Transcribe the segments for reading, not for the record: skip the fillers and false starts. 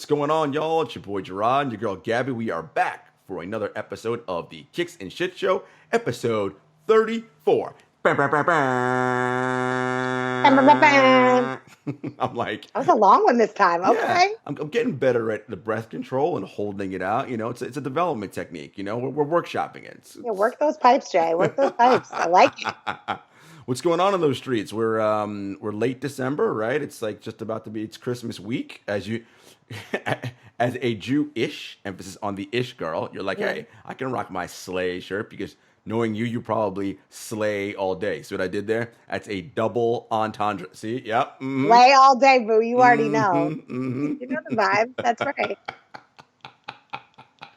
What's going on, y'all? It's your boy Jarod and your girl Gabby. We are back for another episode of the Kicks and Shit Show, episode 34. I'm like, that was a long one this time. Okay. Yeah, I'm getting better at the breath control and holding it out. You know, it's a development technique. You know, we're workshopping it. Yeah, work those pipes, Jay. Work those pipes. I like it. What's going on in those streets? We're late December, right? It's like just about to be it's Christmas week. As a Jew-ish, emphasis on the ish girl, you're like, hey, I can rock my sleigh shirt because knowing you probably slay all day. See what I did there? That's a double entendre. See? Yep. Mm-hmm. Slay all day, boo. You already know. Mm-hmm. You know the vibe. That's right.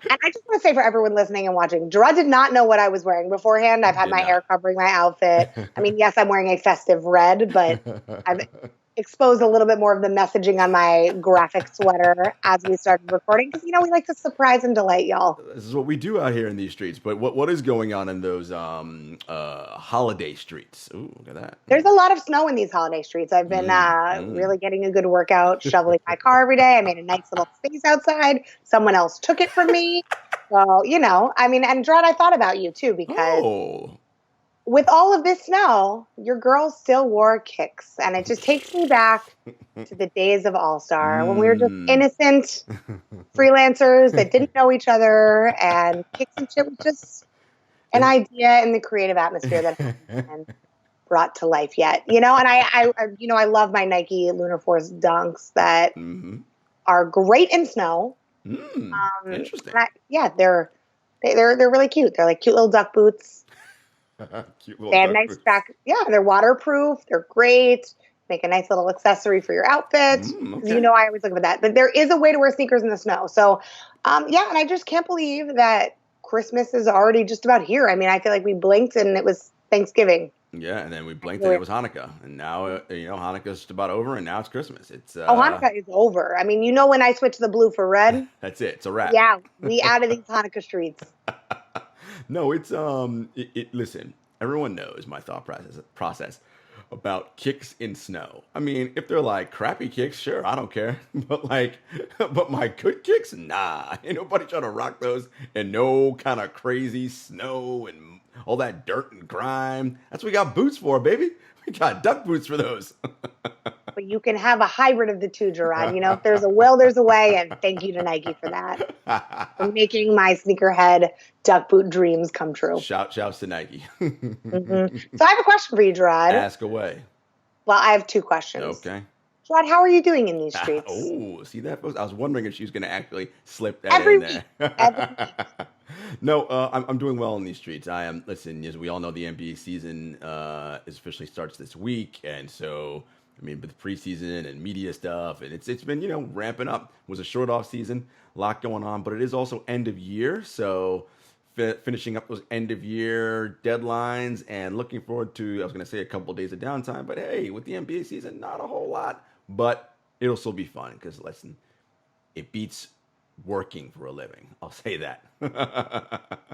And I just want to say for everyone listening and watching, Jarod did not know what I was wearing beforehand. I've had my hair covering my outfit. I mean, yes, I'm wearing a festive red, but I've exposed a little bit more of the messaging on my graphic sweater as we started recording because, you know, we like to surprise and delight y'all. This is what we do out here in these streets. But what is going on in those holiday streets? Ooh, look at that. There's a lot of snow in these holiday streets. I've been really getting a good workout, shoveling my car every day. I made a nice little space outside. Someone else took it from me. So, you know, I mean, and Jarod, I thought about you too because with all of this snow, your girl still wore kicks. And it just takes me back to the days of All-Star when we were just innocent freelancers that didn't know each other, and kicks and shit was just an idea in the creative atmosphere that hasn't brought to life yet. You know, and I love my Nike Lunar Force dunks that are great in snow. Interesting. They're really cute. They're like cute little duck boots. They have nice back. Yeah, they're waterproof. They're great. Make a nice little accessory for your outfit. You know, I always look at that. But there is a way to wear sneakers in the snow. So, and I just can't believe that Christmas is already just about here. I mean, I feel like we blinked and it was Thanksgiving. Yeah, and then we blinked and it was Hanukkah. And now, Hanukkah's just about over and now it's Christmas. It's Hanukkah is over. I mean, you know when I switch the blue for red? That's it. It's a wrap. Yeah, we out of these Hanukkah streets. No, it's listen, everyone knows my thought process about kicks in snow. I mean, if they're like crappy kicks, sure, I don't care. But my good kicks, nah. Ain't nobody trying to rock those in no kind of crazy snow and all that dirt and grime. That's what we got boots for, baby. We got duck boots for those. But you can have a hybrid of the two, Jarod. You know, if there's a will, there's a way. And thank you to Nike for that. For making my sneakerhead duck boot dreams come true. Shouts to Nike. So I have a question for you, Jarod. Ask away. Well, I have two questions. Okay. Jarod, how are you doing in these streets? See that? I was wondering if she was going to actually slip that in there. Every week. No, I'm doing well in these streets. I am. Listen, as we all know, the NBA season officially starts this week, and so I mean, with preseason and media stuff, and it's been ramping up. It was a short off season, a lot going on, but it is also end of year, so finishing up those end of year deadlines and looking forward to, I was going to say a couple of days of downtime, but hey, with the NBA season, not a whole lot, but it'll still be fun because listen, it beats working for a living. I'll say that.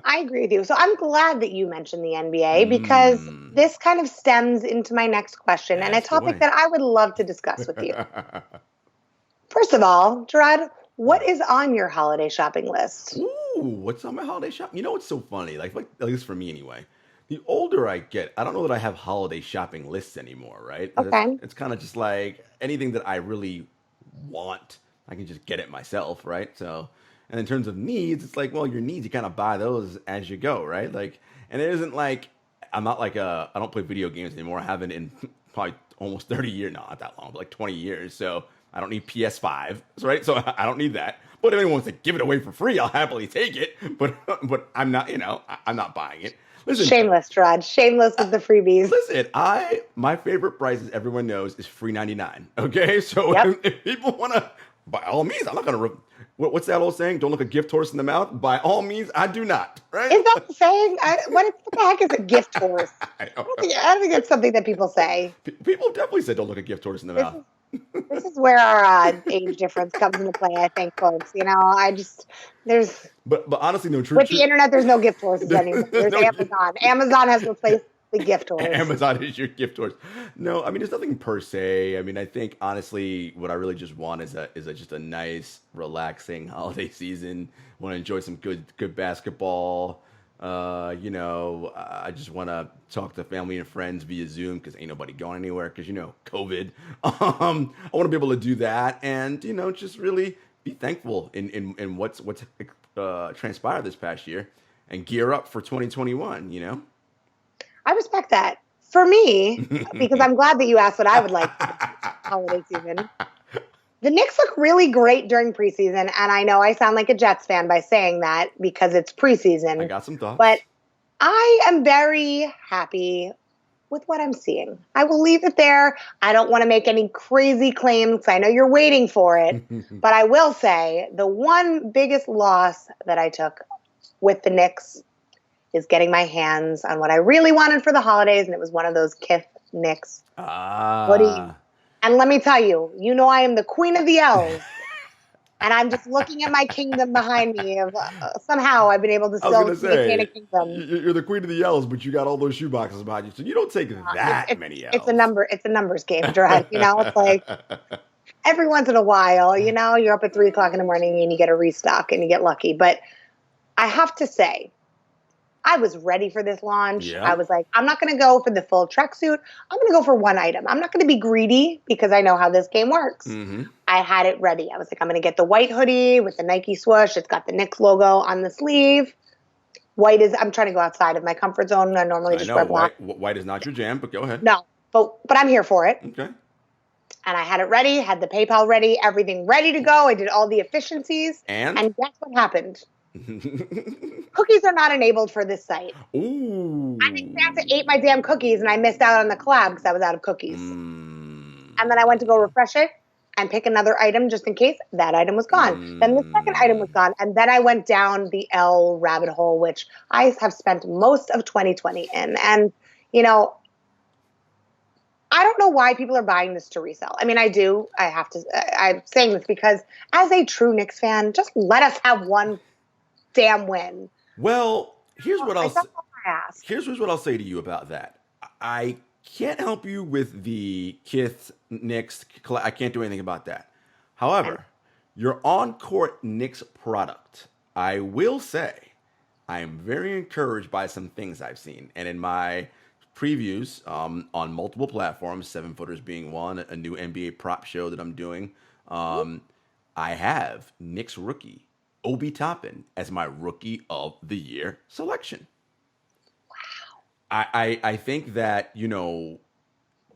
I agree with you. So I'm glad that you mentioned the NBA because this kind of stems into my next question and a topic that I would love to discuss with you. First of all, Jarod, what is on your holiday shopping list? Ooh, what's on my holiday shopping? You know what's so funny? Like at least for me anyway. The older I get, I don't know that I have holiday shopping lists anymore, right? Okay. It's kind of just like anything that I really want, I can just get it myself, right? So, and in terms of needs, it's like, well, your needs, you kind of buy those as you go, right? Like, and it isn't like, I'm not like I don't play video games anymore. I haven't in probably almost 30 years, no, not that long, but like 20 years. So I don't need PS5, right? So I don't need that. But if anyone wants to give it away for free, I'll happily take it. But I'm not, I'm not buying it. Listen, shameless, Jarod. Shameless with the freebies. Listen, my favorite price, as everyone knows, is $3.99. Okay, so if people want to, by all means, I'm not going to. What's that old saying? Don't look a gift horse in the mouth. By all means, I do not. Right? Is that the saying? What the heck is a gift horse? I don't think that's something that people say. People definitely say don't look a gift horse in the mouth. This is where our age difference comes into play, I think, folks. There's. But honestly, no, true. With the internet, there's no gift horses anymore. There's Amazon. Amazon has replaced The gift horse. Amazon is your gift horse. No, I mean, there's nothing per se. I mean, I think honestly, what I really just want is just a nice, relaxing holiday season. Want to enjoy some good basketball. I just want to talk to family and friends via Zoom because ain't nobody going anywhere because COVID. I want to be able to do that and just really be thankful in what's transpired this past year and gear up for 2021. I respect that. For me, because I'm glad that you asked what I would like for the holiday season. The Knicks look really great during preseason, and I know I sound like a Jets fan by saying that because it's preseason. I got some thoughts. But I am very happy with what I'm seeing. I will leave it there. I don't want to make any crazy claims. I know you're waiting for it. But I will say the one biggest loss that I took with the Knicks is getting my hands on what I really wanted for the holidays, and it was one of those KITH Knicks hoodies. And let me tell you, I am the queen of the elves. And I'm just looking at my kingdom behind me. Of somehow I've been able to still maintain a kingdom. You're the queen of the elves, but you got all those shoe boxes behind you, so you don't take that many elves. It's a numbers game, Jarod. It's like every once in a while, you're up at 3:00 in the morning and you get a restock and you get lucky. But I have to say, I was ready for this launch. Yeah. I was like, I'm not going to go for the full tracksuit. I'm going to go for one item. I'm not going to be greedy because I know how this game works. Mm-hmm. I had it ready. I was like, I'm going to get the white hoodie with the Nike swoosh. It's got the Knicks logo on the sleeve. I'm trying to go outside of my comfort zone. I normally just wear black. White is not your jam, but go ahead. No, but I'm here for it. Okay. And I had it ready, had the PayPal ready, everything ready to go. I did all the efficiencies. And guess what happened? Cookies are not enabled for this site. Ooh. I think Santa ate my damn cookies and I missed out on the collab because I was out of cookies. And then I went to go refresh it and pick another item just in case. That item was gone. Then the second item was gone. And then I went down the L rabbit hole, which I have spent most of 2020 in. And, I don't know why people are buying this to resell. I mean, I do. I'm saying this because as a true Knicks fan, just let us have one damn win. Well, here's what I'll say to you about that. I can't help you with the KITH Knicks. I can't do anything about that. However, your on-court Knicks product, I will say, I am very encouraged by some things I've seen. And in my previews on multiple platforms, 7-footers being one, a new NBA prop show that I'm doing, I have Knicks rookie Obi Toppin as my rookie of the year selection. Wow. I think that,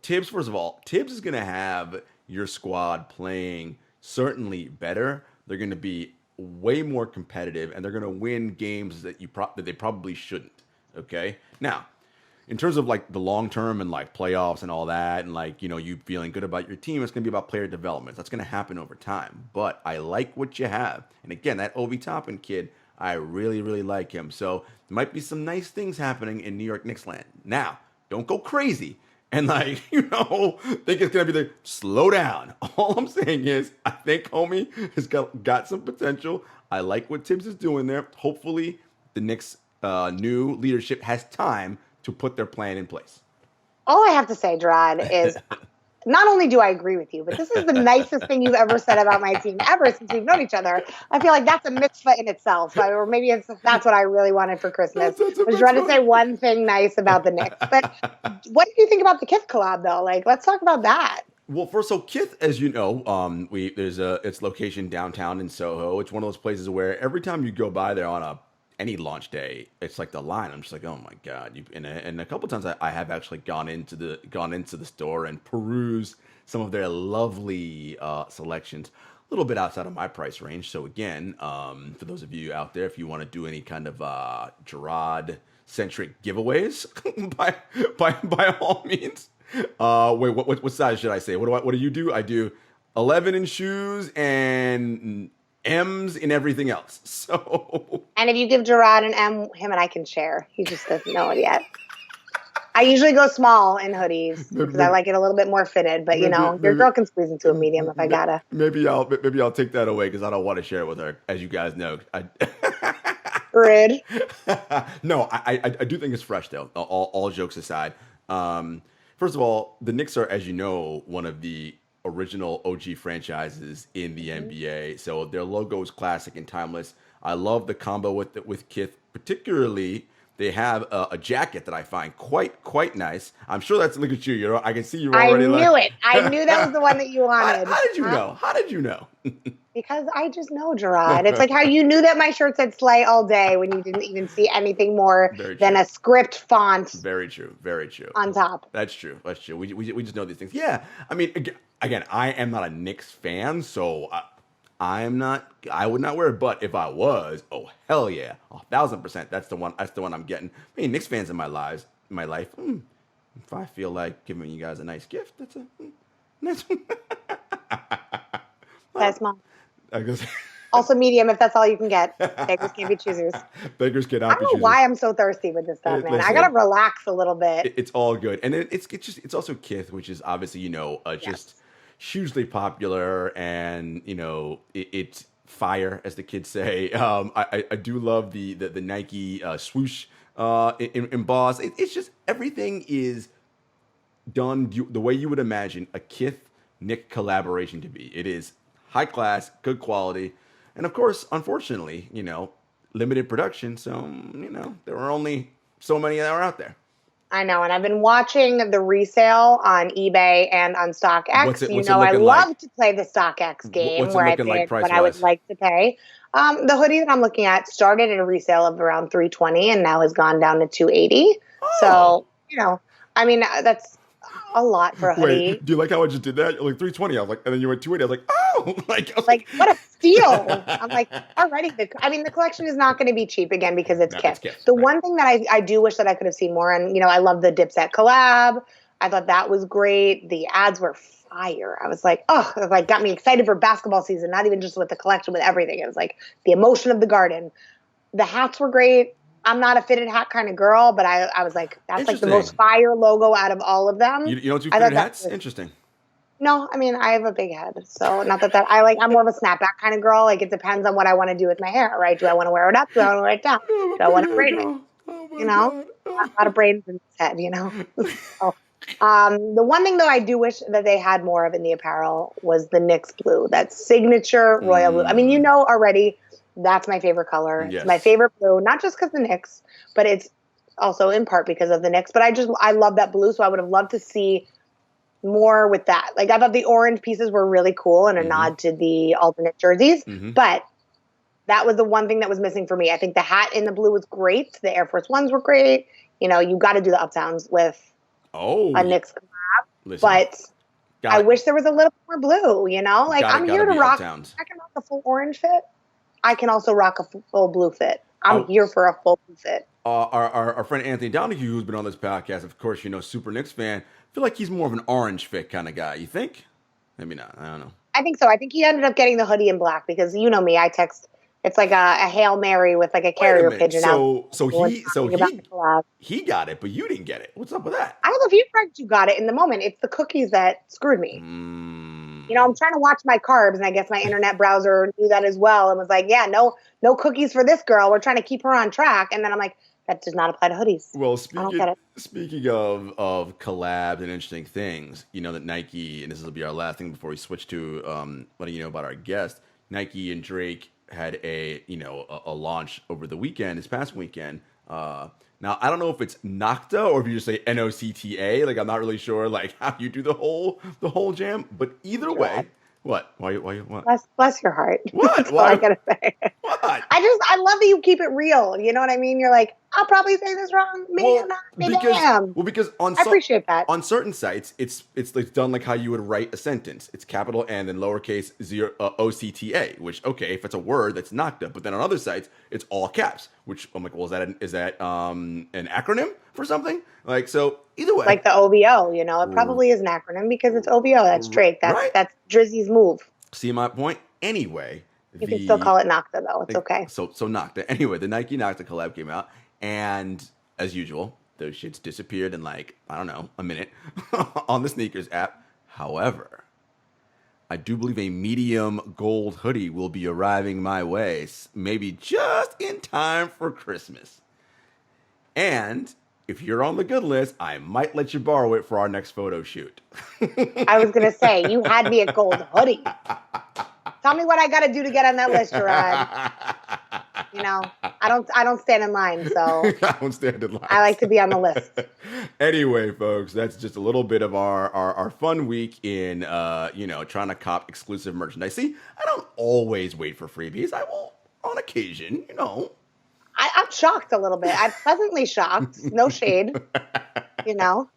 Tibbs, first of all, Tibbs is going to have your squad playing certainly better. They're going to be way more competitive, and they're going to win games that that they probably shouldn't. Okay? Now, in terms of like the long term and like playoffs and all that, and like, you feeling good about your team, it's going to be about player development. That's going to happen over time. But I like what you have. And again, that Obi Toppin kid, I really, really like him. So there might be some nice things happening in New York Knicks land. Now, don't go crazy and think it's going to be the slow down. All I'm saying is I think homie has got some potential. I like what Tibbs is doing there. Hopefully the Knicks new leadership has time to put their plan in place. All I have to say, Jarod, is not only do I agree with you, but this is the nicest thing you've ever said about my team ever since we've known each other. I feel like that's a mitzvah in itself. Or maybe that's what I really wanted for Christmas. Was trying to say one thing nice about the Knicks. But what did you think about the KITH collab, though? Let's talk about that. Well, so KITH, as you know, there's its location downtown in Soho. It's one of those places where every time you go by there on any launch day, it's like the line. I'm just like, oh my god! And a couple times I have actually gone into the store and perused some of their lovely selections, a little bit outside of my price range. So again, for those of you out there, if you want to do any kind of Jarod centric giveaways, by all means. What size should I say? What do you do? I do 11 in shoes and M's in everything else. So. And if you give Jarod an M, him and I can share. He just doesn't know it yet. I usually go small in hoodies because I like it a little bit more fitted. But your girl can squeeze into a medium if I gotta. Maybe I'll take that away because I don't want to share it with her, as you guys know. Rude. No, I do think it's fresh though. All jokes aside, first of all, the Knicks are, as you know, one of the original OG franchises in the NBA. So their logo is classic and timeless. I love the combo with KITH, particularly. They have a jacket that I find quite nice. I'm sure that's, look at you. You know, I can see you already. I knew it. I knew that was the one that you wanted. How did you know? How did you know? Because I just know, Jarod. It's like how you knew that my shirt said "Slay" all day when you didn't even see anything more than a script font. Very true. Very true. On top. That's true. That's true. We just know these things. Yeah. I mean, again, I am not a Knicks fan, so I would not wear it. But if I was, oh hell yeah, 1,000%. That's the one. That's the one I'm getting. I mean, Knicks fans in my life. If I feel like giving you guys a nice gift, that's a nice. That's mine. I guess. Also medium if that's all you can get. Beggars can't be choosers. Beggars cannot be choosers. I don't know why I'm so thirsty with this stuff, man. I gotta relax a little bit. It's all good, and then it's also KITH, which is obviously just hugely popular, and it's fire, as the kids say. I do love the Nike swoosh emboss. It's just everything is done the way you would imagine a KITH Nick collaboration to be. It is high class, good quality, and of course, unfortunately, limited production. So there were only so many that were out there. I know, and I've been watching the resale on eBay and on StockX. I love to play the StockX game where I pay what I would like to pay. The hoodie that I'm looking at started at a resale of around $320 and now has gone down to $280. So, I mean, that's a lot for a hoodie. Wait, do you like how I just did that? You're like $320. I was like, and then you went $280. I was like, oh, like what a steal! I'm like, already. The collection is not going to be cheap again because it's KITH. The one thing that I do wish that I could have seen more, and I love the Dipset collab. I thought that was great. The ads were fire. I was like, oh, it got me excited for basketball season. Not even just with the collection, with everything. It was like the emotion of the garden. The hats were great. I'm not a fitted hat kind of girl, but I was like, that's like the most fire logo out of all of them. You don't do fitted hats? Interesting. No, I mean, I have a big head. So not that I'm more of a snapback kind of girl. Like, it depends on what I want to do with my hair, right? Do I want to wear it up? Do I want to wear it down? Do I want to braid it? A lot of braids in his head, So, the one thing, though, I do wish that they had more of in the apparel was the Knicks blue, that signature royal blue. I mean, already, that's my favorite color. Yes. It's my favorite blue, not just because of the Knicks, but it's also in part because of the Knicks. But I love that blue, so I would have loved to see more with that. Like, I thought the orange pieces were really cool and a nod to the alternate jerseys, but that was the one thing that was missing for me. I think the hat in the blue was great. The Air Force Ones were great. You got to do the Uptowns with a Knicks collab, but I wish there was a little more blue, I'm here to rock. Uptowns. I can rock a full orange fit. I can also rock a full blue fit. I'm here for a full blue fit. Our friend Anthony Donahue, who's been on this podcast, of course, super Knicks fan. I feel like he's more of an orange fit kind of guy. You think? Maybe not. I don't know. I think so. I think he ended up getting the hoodie in black because me, I text. It's like a Hail Mary with like a carrier pigeon. So he got it, but you didn't get it. What's up with that? I have a few friends who got it in the moment. It's the cookies that screwed me. I'm trying to watch my carbs, and I guess my internet browser knew that as well and was like, yeah, no cookies for this girl. We're trying to keep her on track. And then I'm like, that does not apply to hoodies. Well, speaking of collabs and interesting things, that Nike, and this will be our last thing before we switch to letting you know about our guest, Nike and Drake had a launch over the weekend, this past weekend. Now, I don't know if it's NOCTA or if you just say NOCTA. Like, I'm not really sure how you do the whole jam, but either way. What? Why? What? Bless your heart. What? That's all I gotta say. What? I love that you keep it real. You know what I mean? You're like, I'll probably say this wrong. Maybe I'm not. Maybe I am. Well, because I appreciate that. On certain sites, it's done like how you would write a sentence. It's capital N and lowercase OCTA. Which, okay, if it's a word, that's NOCTA. But then on other sites, it's all caps. Which I'm like, well, is that an acronym for something? Like, so either way, like the OVO. It probably is an acronym because it's OVO. That's Drake. That's Drizzy's move. See my point? Anyway. You can still call it NOCTA, though. It's okay. So NOCTA. Anyway, the Nike NOCTA collab came out, and as usual, those shits disappeared in a minute on the sneakers app. However, I do believe a medium gold hoodie will be arriving my way, maybe just in time for Christmas. And if you're on the good list, I might let you borrow it for our next photo shoot. I was going to say, you had me at gold hoodie. Tell me what I got to do to get on that list, Jarod. You know, I don't stand in line, so I don't stand in line. I like to be on the list. Anyway, folks, that's just a little bit of our fun week in trying to cop exclusive merchandise. See, I don't always wait for freebies. I will on occasion, I'm shocked a little bit. I'm pleasantly shocked. No shade. YOLO,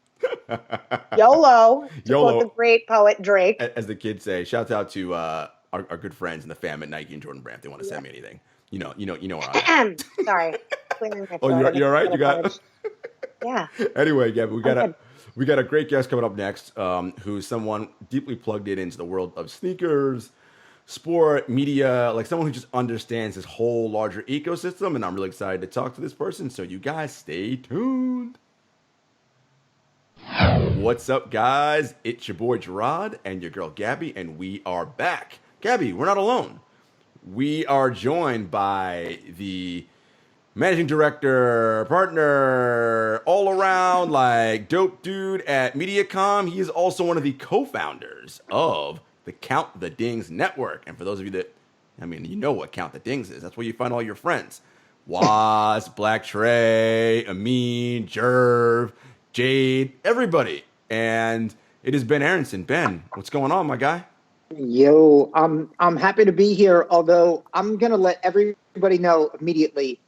to quote the great poet Drake. As the kids say, shouts out to our good friends in the fam at NIKE and Jordan Brand. If they want to send me anything. You know where I'm at. Sorry. Oh, you're all right? You got it? Yeah. Anyway, Gabby, we got a great guest coming up next, who's someone deeply plugged into the world of sneakers, sport, media, like someone who just understands this whole larger ecosystem, and I'm really excited to talk to this person, so you guys stay tuned. What's up, guys? It's your boy Jarod and your girl Gabby, and we are back. Gabby, we're not alone. We are joined by the managing director, partner, all around like dope dude at MediaCom. He is also one of the co-founders of the Count the Dings network. And for those of you that, you know what Count the Dings is. That's where you find all your friends. Waz, Black Trey, Amin, Jerv, Jade, everybody. And it is Ben Aronson. Ben, what's going on, my guy? Yo, I'm happy to be here, although I'm going to let everybody know immediately.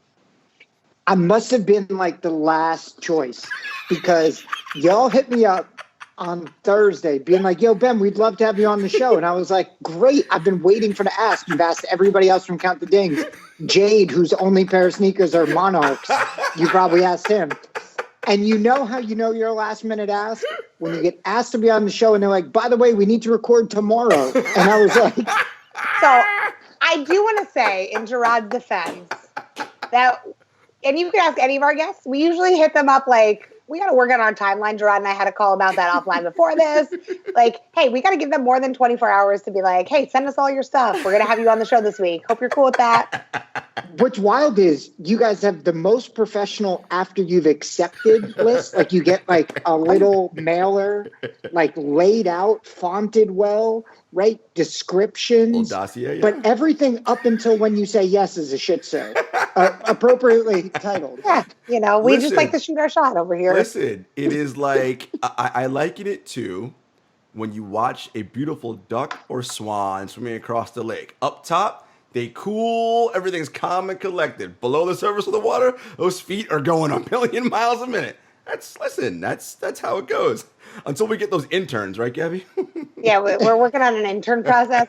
I must have been like the last choice because y'all hit me up on Thursday being like, yo, Ben, we'd love to have you on the show. And I was like, great. I've been waiting for to ask. You've asked everybody else from Count the Dings. Jade, whose only pair of sneakers are Monarchs. You probably asked him. And you know how you know you're a last minute ask? When you get asked to be on the show and they're like, by the way, we need to record tomorrow. And I was like... So I do want to say, in Jarod's defense, that, and you can ask any of our guests, we usually hit them up like, we got to work on our timeline. Jarod and I had a call about that offline before this. Like, hey, we got to give them more than 24 hours to be like, hey, send us all your stuff. We're going to have you on the show this week. Hope you're cool with that. What's wild is you guys have the most professional after you've accepted list. Like you get like a little mailer, like laid out, fonted well, right? Descriptions. Dossier, yeah. But everything up until when you say yes is a shit show. Appropriately titled. Yeah, we just like to shoot our shot over here. Listen, it is like, I liken it to when you watch a beautiful duck or swan swimming across the lake. Up top, they cool, everything's calm and collected. Below the surface of the water, those feet are going a million miles a minute. That's how it goes. Until we get those interns, right, Gabby? Yeah, we're working on an intern process.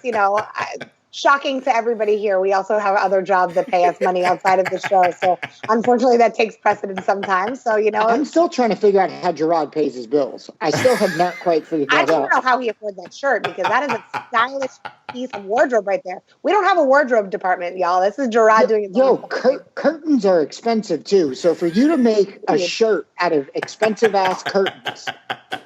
Shocking to everybody here, we also have other jobs that pay us money outside of the show. So unfortunately, that takes precedence sometimes. So, I'm still trying to figure out how Jarod pays his bills. I still have not quite figured that out. I don't know how he afforded that shirt because that is a stylish piece of wardrobe right there. We don't have a wardrobe department, y'all. This is Jarod doing his own curtains are expensive too. So for you to make a shirt out of expensive ass curtains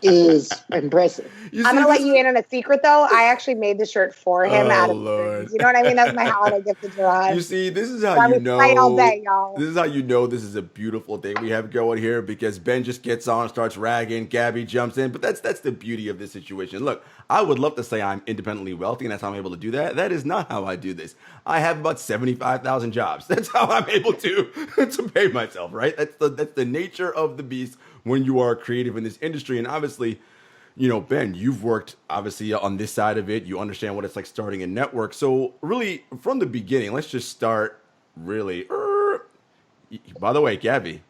is impressive. I'm going to let you in on a secret though. I actually made the shirt for him out of curtains. You know what I mean? That's my holiday gift to Jarod. You see, this is how you know. All day, y'all. This is how you know this is a beautiful thing we have going here because Ben just gets on, starts ragging, Gabby jumps in. But that's the beauty of this situation. Look, I would love to say I'm independently wealthy and that's how I'm able to do that. That is not how I do this. I have about 75,000 jobs. That's how I'm able to pay myself, right? That's the nature of the beast when you are creative in this industry. And obviously, Ben, you've worked obviously on this side of it. You understand what it's like starting a network. So really, from the beginning, let's just start really. By the way, Gabby,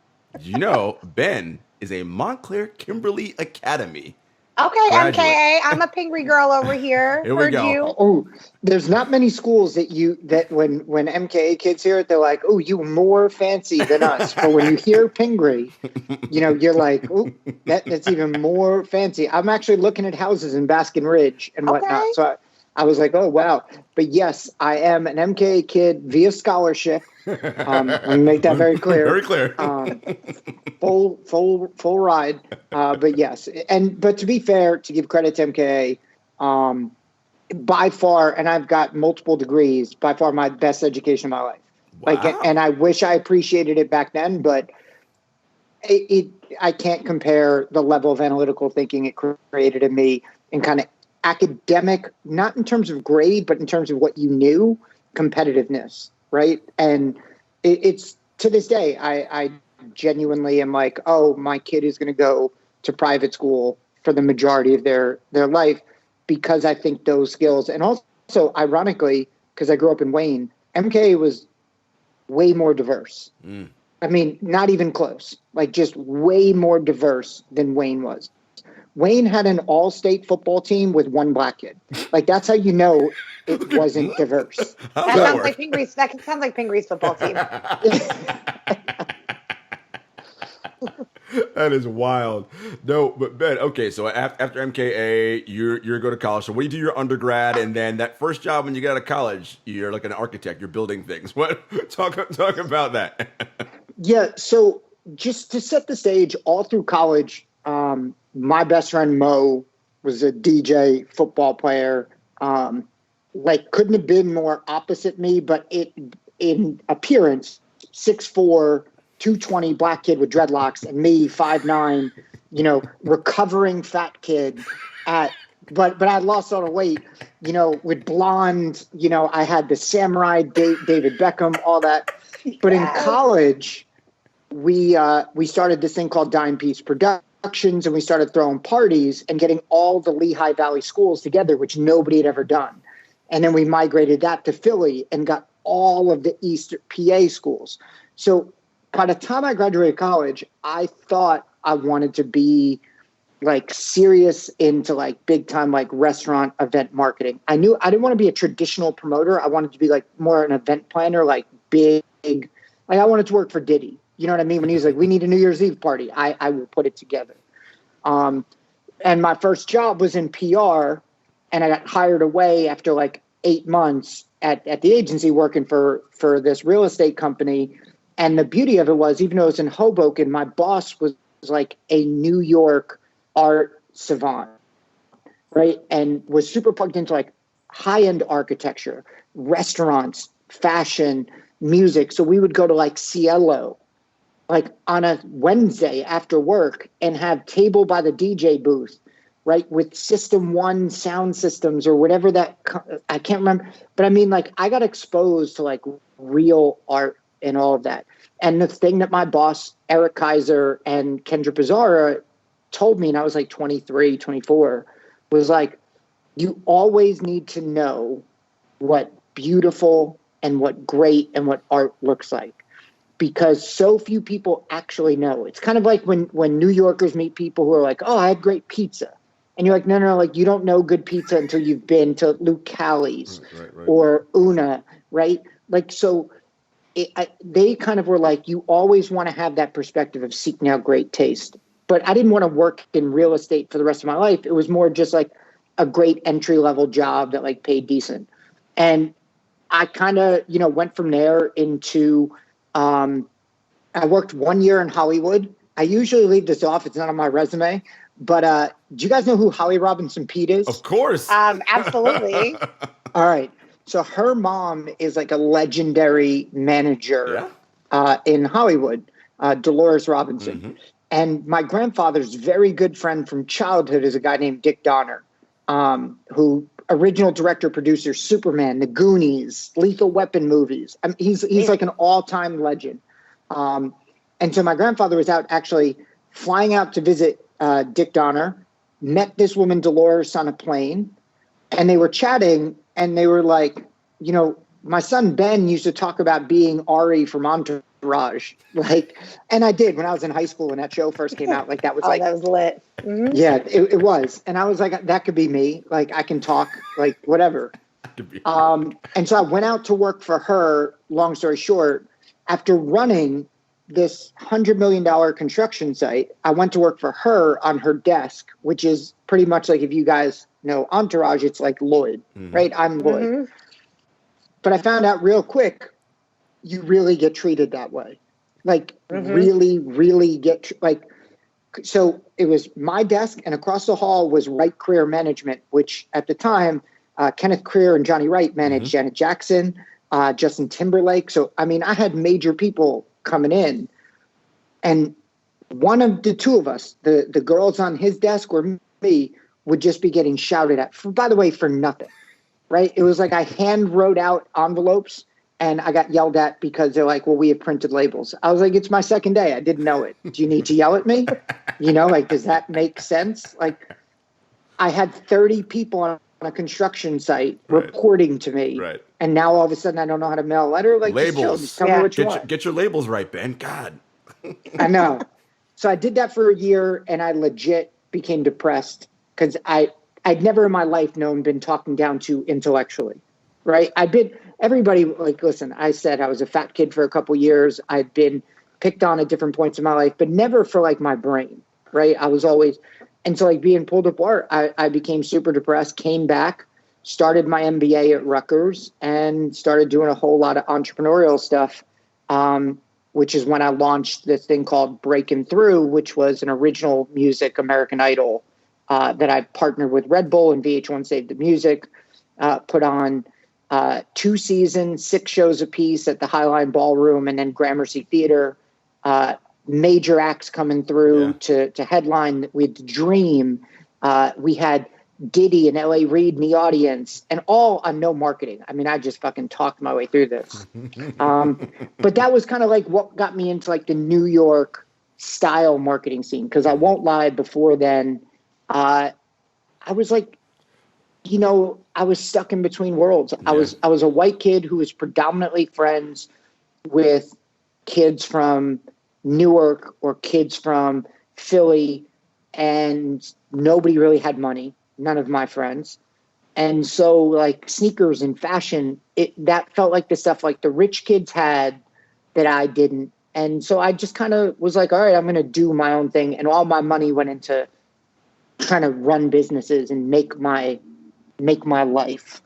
Ben is a Montclair Kimberly Academy. Okay, graduate. MKA. I'm a Pingree girl over here. Here we go. You. Oh, there's not many schools that when MKA kids hear it, they're like, oh, you more fancy than us. But when you hear Pingree, you're like, oh, that's even more fancy. I'm actually looking at houses in Baskin Ridge and whatnot. Okay. So I was like, oh, wow. But yes, I am an MKA kid via scholarship. Let me make that very clear. Very clear. Full ride. But yes. But to be fair, to give credit to MKA, by far, and I've got multiple degrees, by far my best education of my life. Wow. Like, and I wish I appreciated it back then, but I can't compare the level of analytical thinking it created in me and kind of academic, not in terms of grade, but in terms of what you knew, competitiveness, right? And it's to this day, I genuinely am like, oh, my kid is going to go to private school for the majority of their life because I think those skills. And also, ironically, because I grew up in Wayne, MK was way more diverse. I mean, not even close, like just way more diverse than Wayne was. Wayne had an all-state football team with one black kid. Like, that's how you know it wasn't diverse. That sounds like Pingree's. That sounds like Pingree's football team. That is wild. No, but Ben, okay, so after MKA, you're going to college. So what do you do your undergrad, and then that first job when you get out of college, you're like an architect, you're building things. What? Talk about that. Yeah, so just to set the stage, all through college, my best friend Mo was a DJ, football player. Like, couldn't have been more opposite me, but in appearance, 6'4", 220 black kid with dreadlocks, and me 5'9", recovering fat kid but I lost all the weight, with blonde, I had the samurai David Beckham, all that. But in college, we started this thing called Dime Piece Productions, and we started throwing parties and getting all the Lehigh Valley schools together, which nobody had ever done. And then we migrated that to Philly and got all of the East PA schools. So by the time I graduated college, I thought I wanted to be like serious into like big time, like restaurant event marketing. I knew I didn't want to be a traditional promoter. I wanted to be like more an event planner, like big, like I wanted to work for Diddy. You know what I mean? When he was like, we need a New Year's Eve party, I will put it together. And my first job was in PR, and I got hired away after like 8 months at the agency working for this real estate company. And the beauty of it was, even though it was in Hoboken, my boss was like a New York art savant, right? And was super plugged into like high-end architecture, restaurants, fashion, music. So we would go to like Cielo, like on a Wednesday after work, and have table by the DJ booth, right? With System 1 sound systems or whatever that, I can't remember. But I mean, like, I got exposed to like real art and all of that. And the thing that my boss, Eric Kaiser and Kendra Pizzara, told me, and I was like 23, 24, was like, you always need to know what beautiful and what great and what art looks like, because so few people actually know. It's kind of like when New Yorkers meet people who are like, oh, I had great pizza. And you're like, no, like, you don't know good pizza until you've been to Luke Cali's right. or Una, right? Like, so they kind of were like, you always want to have that perspective of seeking out great taste. But I didn't want to work in real estate for the rest of my life. It was more just like a great entry-level job that like paid decent. And I kind of, went from there into, I worked 1 year in Hollywood. I usually leave this off. It's not on my resume. But do you guys know who Holly Robinson Peete is? Of course. Absolutely. All right. So her mom is like a legendary manager in Hollywood, Dolores Robinson. Mm-hmm. And my grandfather's very good friend from childhood is a guy named Dick Donner, who original director, producer, Superman, The Goonies, Lethal Weapon movies. I mean, he's like an all-time legend. And so my grandfather was out actually flying out to visit Dick Donner, met this woman, Dolores, on a plane, and they were chatting, and they were like, my son Ben used to talk about being Ari from Entourage. Like, and I did when I was in high school when that show first came out. Like, that was that was lit. Mm-hmm. Yeah, it was. And I was like, that could be me. Like, I can talk, like, whatever. And so I went out to work for her, long story short. After running this $100 million construction site, I went to work for her on her desk, which is pretty much like, if you guys know Entourage, it's like Lloyd, right? I'm Lloyd. Mm-hmm. But I found out real quick, you really get treated that way. Like, really, really get, so it was my desk, and across the hall was Right Career Management, which at the time Kenneth Creer and Johnny Wright managed Janet Jackson, Justin Timberlake. So, I mean, I had major people coming in. And one of the two of us, the girls on his desk or me, would just be getting shouted at, by the way, for nothing, right? It was like I hand wrote out envelopes and I got yelled at because they're like, well, we have printed labels. I was like, it's my second day. I didn't know it. Do you need to yell at me? You know, like, does that make sense? Like, I had 30 people on a construction site reporting to me. Right. And now all of a sudden I don't know how to mail a letter. Like, labels. Just tell me what you want. Get your labels right, Ben. God. I know. So I did that for a year and I legit became depressed because I'd never in my life been talking down to intellectually, right? Everybody, like, listen, I said I was a fat kid for a couple years. I'd been picked on at different points in my life, but never for like my brain, right? I was always, and so like being pulled apart, I became super depressed, came back, started my MBA at Rutgers and started doing a whole lot of entrepreneurial stuff, which is when I launched this thing called Breaking Through, which was an original music American Idol that I partnered with Red Bull and VH1 Saved the Music, put on 2 seasons, 6 shows apiece at the Highline Ballroom and then Gramercy Theater, major acts coming through to headline with Dream. We had Diddy and L.A. Reid in the audience, and all on no marketing. I mean, I just fucking talked my way through this. But that was kind of like what got me into like the New York style marketing scene. Because I won't lie, before then, I was like, you know, I was stuck in between worlds. I was a white kid who was predominantly friends with kids from Newark or kids from Philly, and nobody really had money. None of my friends. And so like sneakers and fashion, that felt like the stuff like the rich kids had that I didn't. And so I just kind of was like, all right, I'm going to do my own thing. And all my money went into trying to run businesses and make my life.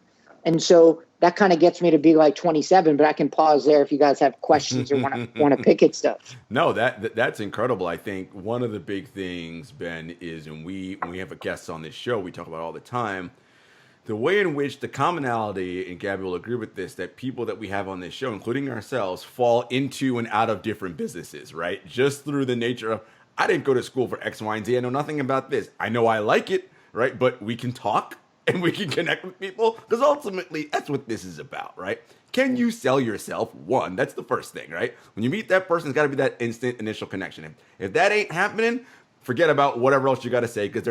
And so that kind of gets me to be like 27, but I can pause there if you guys have questions or want to pick at stuff. No, that's incredible. I think one of the big things, Ben, is when we have a guest on this show, we talk about all the time, the way in which the commonality, and Gabby will agree with this, that people that we have on this show, including ourselves, fall into and out of different businesses, right? Just through the nature of, I didn't go to school for X, Y, and Z. I know nothing about this. I know I like it, right? But we can talk and we can connect with people, because ultimately that's what this is about, right? Can you sell yourself? One, that's the first thing, right? When you meet that person, it's got to be that instant initial connection. If that ain't happening, forget about whatever else you got to say, because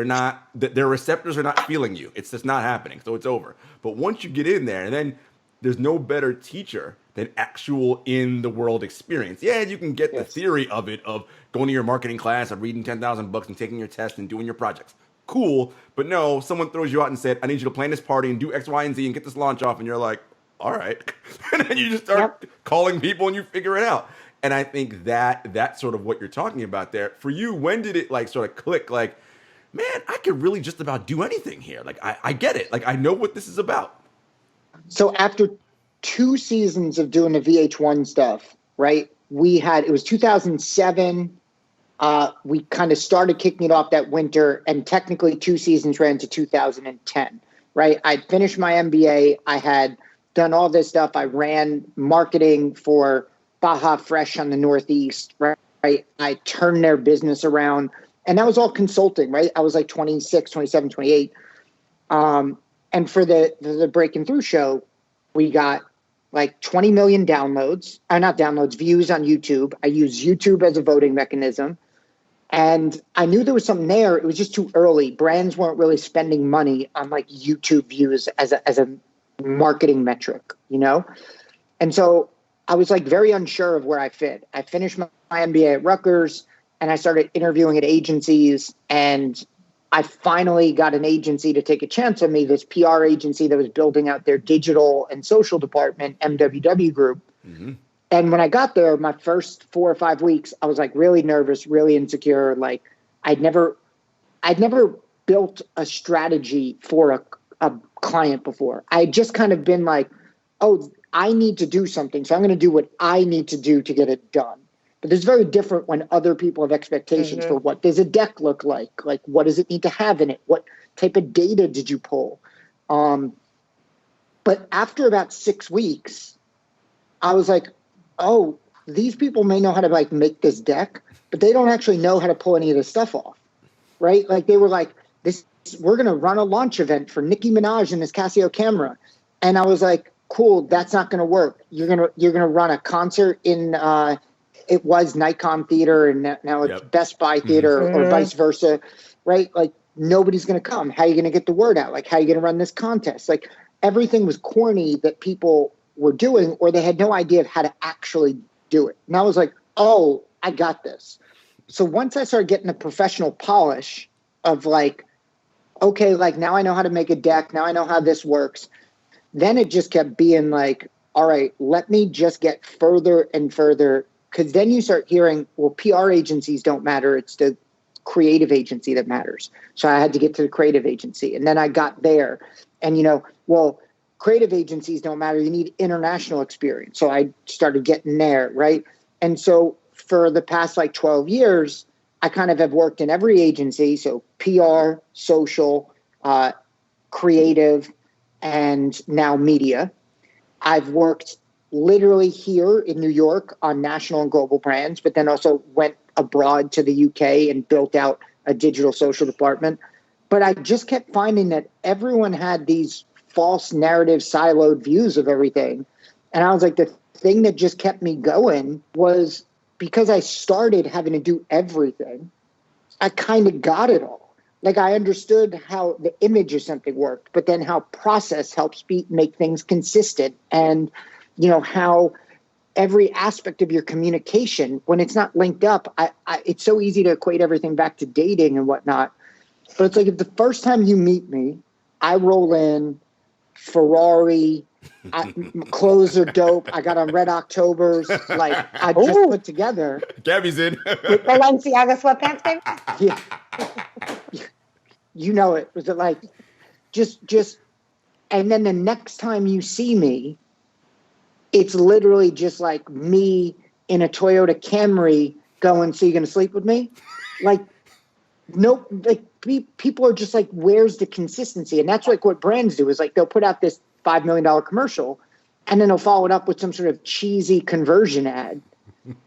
their receptors are not feeling you. It's just not happening, so it's over. But once you get in there, and then there's no better teacher than actual in the world experience. Yeah, you can get the theory of it, of going to your marketing class, of reading 10,000 books and taking your test and doing your projects. Cool, but no, someone throws you out and said, I need you to plan this party and do X, Y, and Z and get this launch off, and you're like, all right. And then you just start calling people and you figure it out. And I think that's sort of what you're talking about there. For you, when did it like sort of click, like, man, I could really just about do anything here. Like, I get it. Like, I know what this is about. So after 2 seasons of doing the VH1 stuff, right, it was 2007. We kind of started kicking it off that winter, and technically 2 seasons ran to 2010, right? I'd finished my MBA. I had done all this stuff. I ran marketing for Baja Fresh on the Northeast, right? I turned their business around, and that was all consulting, right? I was like 26, 27, 28. And for the Breaking Through show, we got like 20 million downloads, not downloads, views on YouTube. I use YouTube as a voting mechanism. And I knew there was something there. It was just too early. Brands weren't really spending money on like YouTube views as a marketing metric, you know? And so I was like very unsure of where I fit. I finished my MBA at Rutgers and I started interviewing at agencies, and I finally got an agency to take a chance on me, this PR agency that was building out their digital and social department, MWW Group. Mm-hmm. And when I got there, my first 4 or 5 weeks, I was like really nervous, really insecure. Like I'd never built a strategy for a client before. I had just kind of been like, oh, I need to do something, so I'm going to do what I need to do to get it done. But it's very different when other people have expectations for what does a deck look like? Like, what does it need to have in it? What type of data did you pull? But after about 6 weeks, I was like, oh, these people may know how to like make this deck, but they don't actually know how to pull any of this stuff off, right? Like they were like, we're gonna run a launch event for Nicki Minaj and this Casio camera, and I was like, cool, that's not gonna work. You're gonna run a concert in it was Nikon Theater and now it's Best Buy Theater or vice versa, right? Like nobody's gonna come. How are you gonna get the word out? Like how are you gonna run this contest? Like everything was corny that people were doing, or they had no idea of how to actually do it. And I was like, oh, I got this. So once I started getting the professional polish of like, okay, like now I know how to make a deck. Now I know how this works. Then it just kept being like, all right, let me just get further and further. Because then you start hearing, well, PR agencies don't matter. It's the creative agency that matters. So I had to get to the creative agency. And then I got there. And, well, creative agencies don't matter. You need international experience. So I started getting there, right? And so for the past like 12 years, I kind of have worked in every agency. So PR, social, creative, and now media. I've worked literally here in New York on national and global brands, but then also went abroad to the UK and built out a digital social department. But I just kept finding that everyone had these false narrative siloed views of everything. And I was like, the thing that just kept me going was because I started having to do everything, I kind of got it all. Like I understood how the image of something worked, but then how process helps make things consistent. And, how every aspect of your communication, when it's not linked up, it's so easy to equate everything back to dating and whatnot. But it's like if the first time you meet me, I roll in, Ferrari, clothes are dope. I got on Red Octobers. Like I just put together. Gabby's in. With Balenciaga sweatpants, baby. Yeah. You know it. Was it like just and then the next time you see me, it's literally just like me in a Toyota Camry going, so you're gonna sleep with me? Like nope, like people are just like, where's the consistency? And that's like what brands do is like they'll put out this $5 million commercial and then they'll follow it up with some sort of cheesy conversion ad.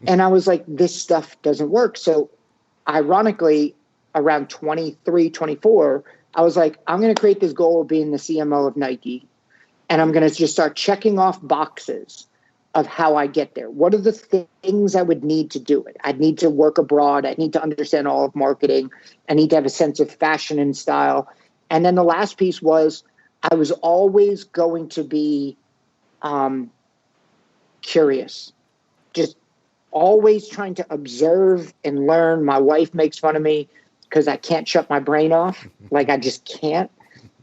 And I was like, this stuff doesn't work. So ironically, around 23, 24, I was like, I'm going to create this goal of being the CMO of Nike. And I'm going to just start checking off boxes of how I get there. What are the things I would need to do it? I'd need to work abroad. I need to understand all of marketing. I need to have a sense of fashion and style. And then the last piece was I was always going to be curious, just always trying to observe and learn. My wife makes fun of me because I can't shut my brain off. Like I just can't.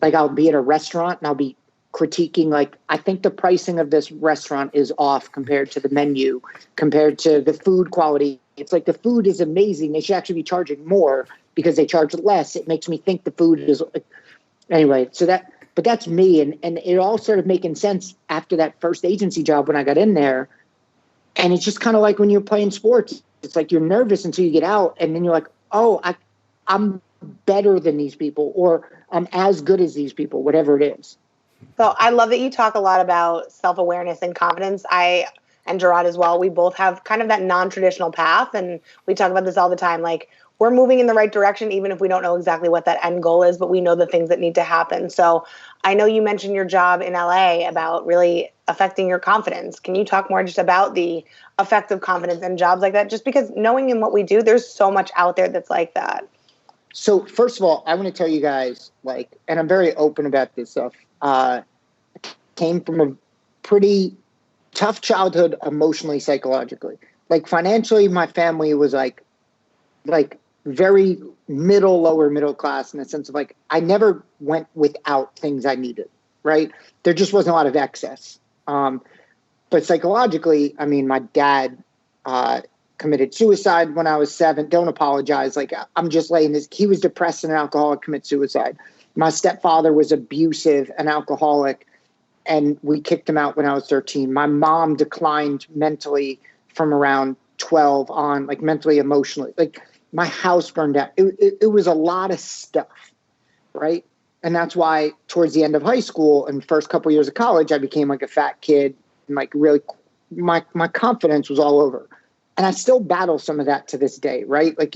Like I'll be at a restaurant and I'll be critiquing, like, I think the pricing of this restaurant is off compared to the menu, compared to the food quality. It's like the food is amazing. They should actually be charging more because they charge less. It makes me think the food is anyway. So but that's me. And it all started making sense after that first agency job when I got in there. And it's just kind of like when you're playing sports, it's like you're nervous until you get out. And then you're like, oh, I'm better than these people, or I'm as good as these people, whatever it is. So I love that you talk a lot about self-awareness and confidence. I and Jarod as well, we both have kind of that non-traditional path. And we talk about this all the time. Like we're moving in the right direction, even if we don't know exactly what that end goal is, but we know the things that need to happen. So I know you mentioned your job in LA about really affecting your confidence. Can you talk more just about the effect of confidence in jobs like that? Just because knowing in what we do, there's so much out there that's like that. So first of all, I want to tell you guys, like, and I'm very open about this stuff. Came from a pretty tough childhood emotionally, psychologically. Like financially, my family was like very lower middle class in the sense of like, I never went without things I needed, right? There just wasn't a lot of excess. But psychologically, I mean, my dad committed suicide when I was 7. Don't apologize. Like I'm just laying this. He was depressed and an alcoholic, commit suicide. My stepfather was abusive and alcoholic, and we kicked him out when I was 13. My mom declined mentally from around 12 on, like mentally, emotionally. Like my house burned down. It was a lot of stuff, right? And that's why towards the end of high school and first couple years of college, I became like a fat kid and like really my confidence was all over. And I still battle some of that to this day, right? Like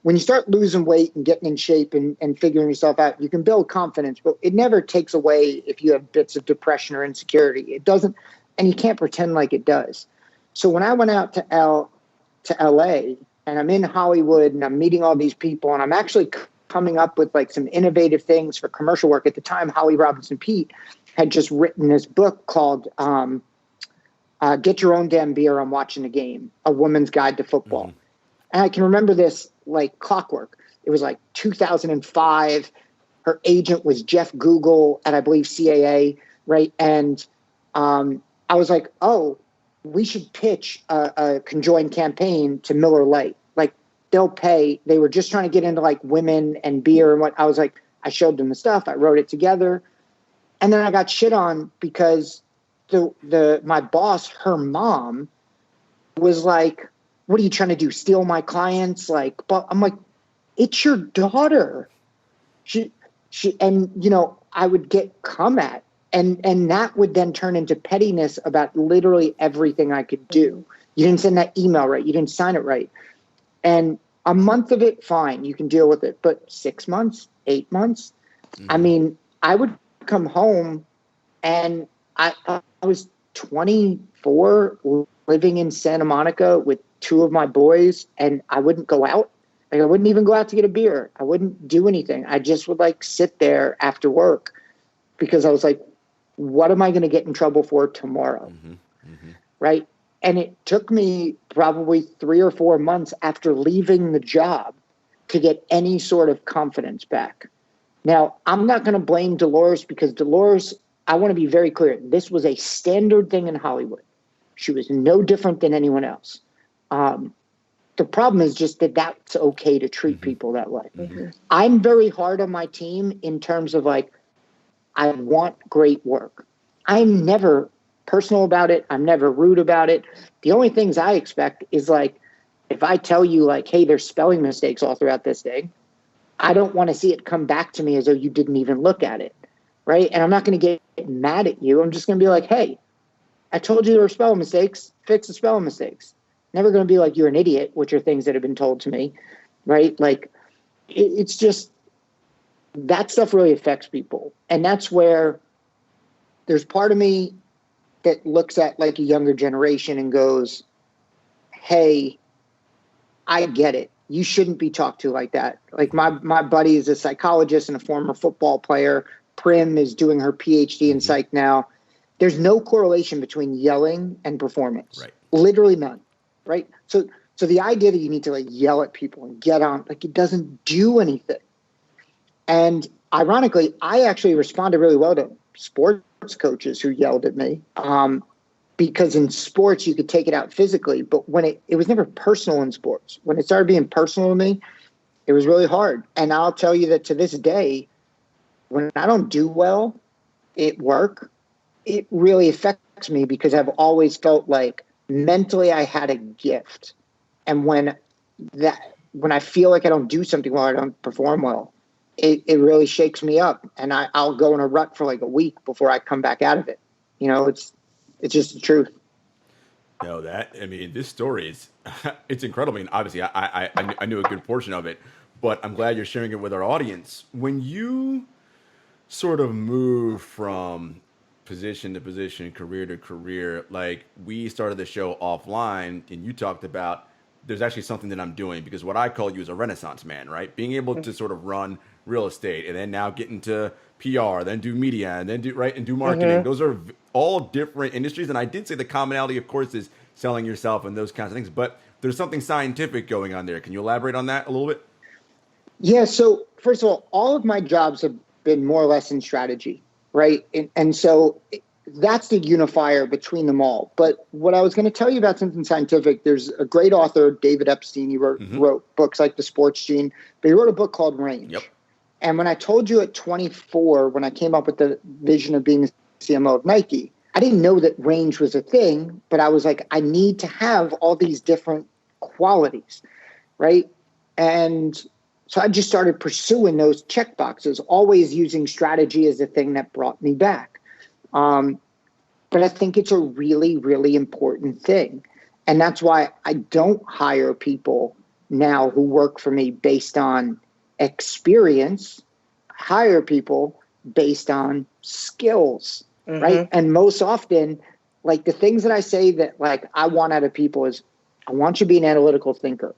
when you start losing weight and getting in shape and figuring yourself out, you can build confidence, but it never takes away if you have bits of depression or insecurity. It doesn't, and you can't pretend like it does. So when I went out to LA and I'm in Hollywood and I'm meeting all these people and I'm actually coming up with like some innovative things for commercial work. At the time, Holly Robinson Pete had just written this book called Get Your Own Damn Beer, I'm Watching the Game, A Woman's Guide to Football. Mm-hmm. And I can remember this like clockwork. It was like 2005. Her agent was Jeff Google at, I believe, CAA, right? And I was like, oh, we should pitch a conjoined campaign to Miller Lite. Like, they'll pay. They were just trying to get into like women and beer and what. I was like, I showed them the stuff. I wrote it together. And then I got shit on because my boss, her mom, was like, what are you trying to do? Steal my clients? Like, but I'm like, it's your daughter. She, and you know, I would get come at, and that would then turn into pettiness about literally everything I could do. You didn't send that email right. You didn't sign it right. And a month of it, fine, you can deal with it. But 6 months, 8 months, I mean, I would come home and I was 24, living in Santa Monica with 2 of my boys, and I wouldn't go out. Like, I wouldn't even go out to get a beer. I wouldn't do anything. I just would like sit there after work because I was like, what am I going to get in trouble for tomorrow? Mm-hmm. Mm-hmm. Right. And it took me probably 3 or 4 months after leaving the job to get any sort of confidence back. Now, I'm not going to blame Dolores because Dolores, I want to be very clear. This was a standard thing in Hollywood. She was no different than anyone else. The problem is just that that's okay to treat people that way. Mm-hmm. I'm very hard on my team in terms of like, I want great work. I'm never personal about it. I'm never rude about it. The only things I expect is like, if I tell you like, hey, there's spelling mistakes all throughout this thing, I don't want to see it come back to me as though you didn't even look at it. Right. And I'm not going to get mad at you. I'm just going to be like, hey, I told you there were spelling mistakes. Fix the spelling mistakes. Never going to be like, you're an idiot, which are things that have been told to me. Right. Like it's just, that stuff really affects people. And that's where there's part of me that looks at like a younger generation and goes, hey, I get it. You shouldn't be talked to like that. Like my buddy is a psychologist and a former football player. Prim is doing her PhD in psych now. There's no correlation between yelling and performance. Right. Literally none. Right. So the idea that you need to like yell at people and get on, like it doesn't do anything. And ironically, I actually responded really well to sports coaches who yelled at me because in sports, you could take it out physically. But when it was never personal in sports. When it started being personal to me, it was really hard. And I'll tell you that to this day, when I don't do well at work, it really affects me because I've always felt like mentally I had a gift. And when I feel like I don't do something well, I don't perform well, it really shakes me up, and I'll go in a rut for like a week before I come back out of it. You know, it's just the truth. No, this story is, it's incredible. I mean, obviously I knew a good portion of it, but I'm glad you're sharing it with our audience. When you sort of move from position to position, career to career, like we started the show offline and you talked about, there's actually something that I'm doing because what I call you is a Renaissance man, right? Being able to sort of run real estate and then now get into PR, then do media and then do marketing. Mm-hmm. Those are all different industries. And I did say the commonality, of course, is selling yourself and those kinds of things, but there's something scientific going on there. Can you elaborate on that a little bit? Yeah. So first of all of my jobs have been more or less in strategy, right? And so that's the unifier between them all. But what I was going to tell you about something scientific, there's a great author, David Epstein. He wrote books like The Sports Gene, but he wrote a book called Range. Yep. And when I told you at 24, when I came up with the vision of being the CMO of Nike, I didn't know that range was a thing, but I was like, I need to have all these different qualities, right? And So I just started pursuing those check boxes, always using strategy as the thing that brought me back. But I think it's a really, really important thing. And that's why I don't hire people now who work for me based on experience. I hire people based on skills, right? And most often, like the things that I say that like I want out of people is I want you to be an analytical thinker.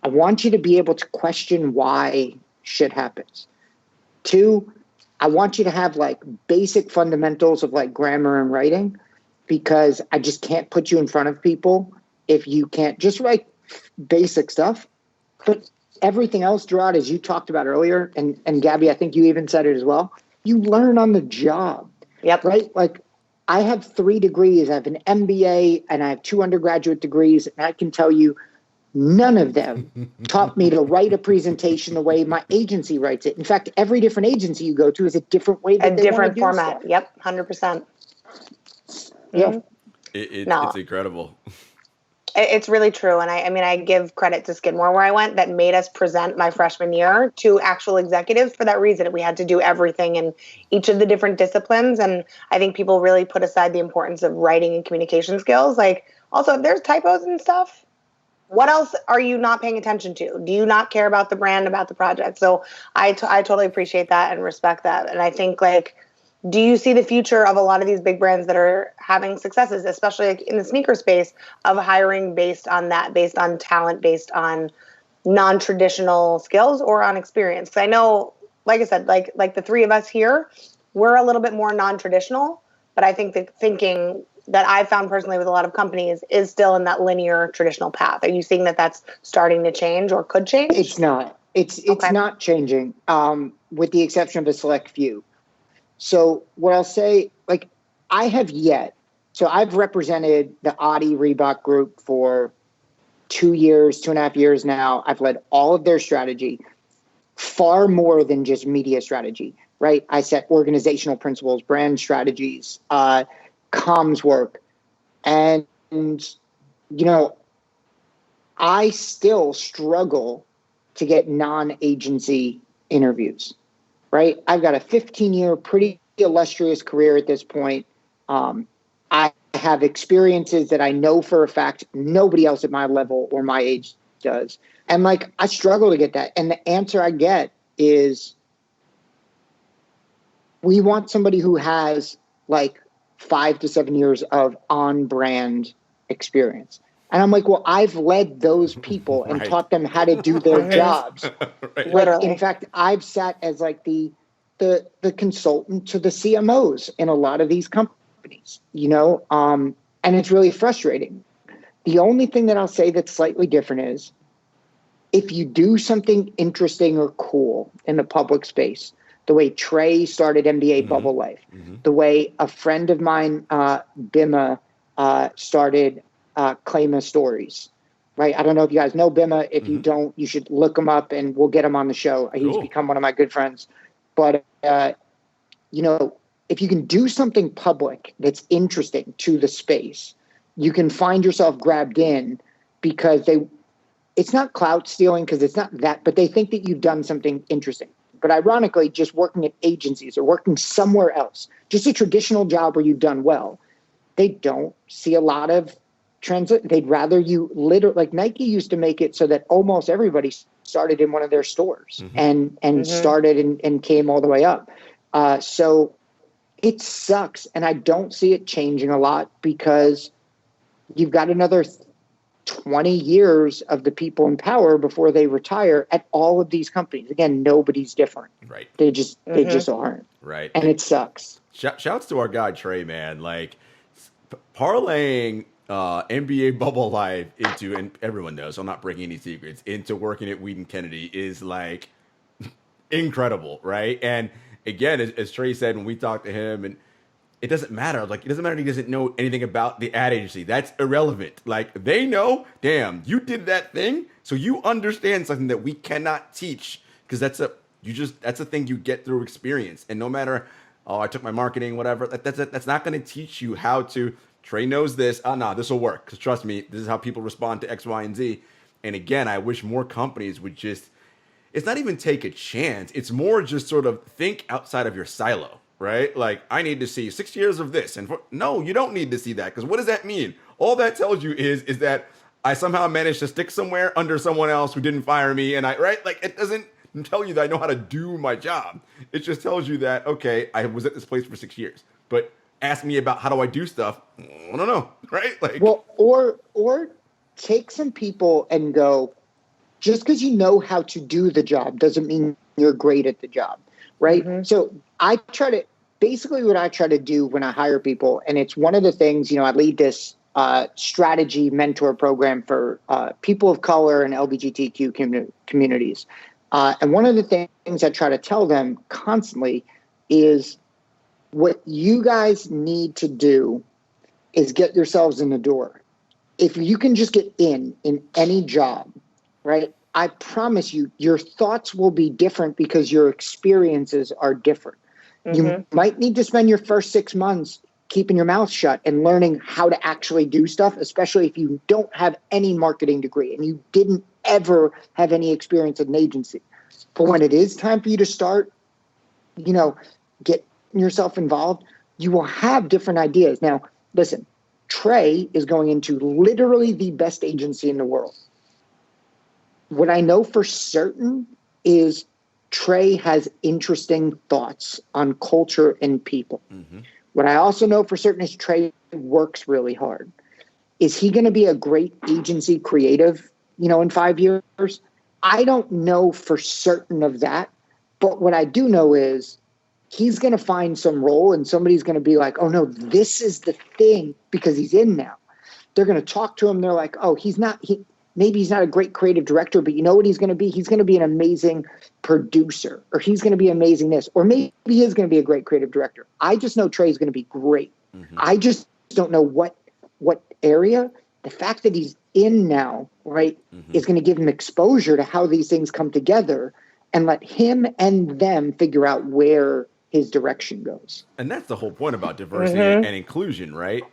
I want you to be able to question why shit happens. 2, I want you to have like basic fundamentals of like grammar and writing, because I just can't put you in front of people if you can't just write basic stuff. But everything else, Jarod, as you talked about earlier, and Gabby, I think you even said it as well, you learn on the job. Yep. Right? Like I have 3 degrees. I have an MBA and I have 2 undergraduate degrees. And I can tell you, none of them taught me to write a presentation the way my agency writes it. In fact, every different agency you go to is a different way that A they different want to do format. stuff. Yep, 100%. Yeah. It's incredible. It's really true. And I mean, I give credit to Skidmore where I went that made us present my freshman year to actual executives for that reason. We had to do everything in each of the different disciplines. And I think people really put aside the importance of writing and communication skills. Like also, if there's typos and stuff, what else are you not paying attention to? Do you not care about the brand, about the project? So I totally appreciate that and respect that. And I think like, do you see the future of a lot of these big brands that are having successes, especially like in the sneaker space, of hiring based on that, based on talent, based on non-traditional skills or on experience? Because I know, like I said, like the 3 of us here, we're a little bit more non-traditional, but I think the thinking that I've found personally with a lot of companies is still in that linear traditional path. Are you seeing that that's starting to change or could change? It's not. It's not changing, with the exception of a select few. So what I'll say, like I have yet, so I've represented the Adi Reebok group for 2 years, 2.5 years now. I've led all of their strategy, far more than just media strategy, right? I set organizational principles, brand strategies, comms work. And, you know, I still struggle to get non-agency interviews, right? I've got a 15-year, pretty illustrious career at this point. I have experiences that I know for a fact nobody else at my level or my age does. And like, I struggle to get that. And the answer I get is, we want somebody who has like 5 to 7 years of on-brand experience. And I'm like, well, I've led those people and taught them how to do their jobs. Literally. In fact, I've sat as like the consultant to the CMOs in a lot of these companies, you know, and it's really frustrating. The only thing that I'll say that's slightly different is if you do something interesting or cool in the public space, the way Trey started NBA Bubble Life, the way a friend of mine, Bima, started Claima Stories, right? I don't know if you guys know Bima. If you don't, you should look him up and we'll get him on the show. He's become one of my good friends. But, you know, if you can do something public that's interesting to the space, you can find yourself grabbed in because it's not clout stealing because it's not that, but they think that you've done something interesting. But ironically, just working at agencies or working somewhere else, just a traditional job where you've done well, they don't see a lot of transit. They'd rather you literally, like Nike used to make it so that almost everybody started in one of their stores and started and came all the way up. So it sucks. And I don't see it changing a lot because you've got another 20 years of the people in power before they retire at all of these companies. Again, nobody's different. Right. They just aren't. Right. And it sucks. Shouts to our guy Trey, man. Like parlaying NBA bubble life into, and everyone knows, I'm not breaking any secrets, into working at Wheaton Kennedy is like incredible, right? And again, as Trey said, when we talked to him, and it doesn't matter. Like, it doesn't matter if he doesn't know anything about the ad agency. That's irrelevant. Like, they know, damn, you did that thing, so you understand something that we cannot teach, because that's a thing you get through experience. And no matter, I took my marketing, whatever, that's not going to teach you how to. Trey knows this. Nah, this will work. Because trust me, this is how people respond to X, Y, and Z. And again, I wish more companies would just it's not even take a chance. It's more just sort of think outside of your silo, right? Like, I need to see 6 years of this. And no, you don't need to see that, because what does that mean? All that tells you is that I somehow managed to stick somewhere under someone else who didn't fire me. And right? Like, it doesn't tell you that I know how to do my job. It just tells you that, okay, I was at this place for 6 years, but ask me about how do I do stuff. I don't know, right? Like, well, or take some people and go, just because you know how to do the job doesn't mean you're great at the job, right? Mm-hmm. So basically what I try to do when I hire people, and it's one of the things, I lead this strategy mentor program for people of color and LGBTQ communities. And one of the things I try to tell them constantly is what you guys need to do is get yourselves in the door. If you can just get in any job, right? I promise you, your thoughts will be different because your experiences are different. Mm-hmm. You might need to spend your first 6 months keeping your mouth shut and learning how to actually do stuff, especially if you don't have any marketing degree and you didn't ever have any experience at an agency. But when it is time for you to start, get yourself involved, you will have different ideas. Now, listen, Trey is going into literally the best agency in the world. What I know for certain is Trey has interesting thoughts on culture and people. Mm-hmm. What I also know for certain is Trey works really hard. Is he going to be a great agency creative, in 5 years? I don't know for certain of that. But what I do know is he's going to find some role and somebody's going to be like, oh, no, this is the thing, because he's in now. They're going to talk to him. They're like, oh, maybe he's not a great creative director, but you know what he's going to be? He's going to be an amazing producer, or he's going to be amazing this, or maybe he is going to be a great creative director. I just know Trey's going to be great. Mm-hmm. I just don't know what area. The fact that he's in now, right, mm-hmm. is going to give him exposure to how these things come together and let him and them figure out where his direction goes. And that's the whole point about diversity mm-hmm. and inclusion, right?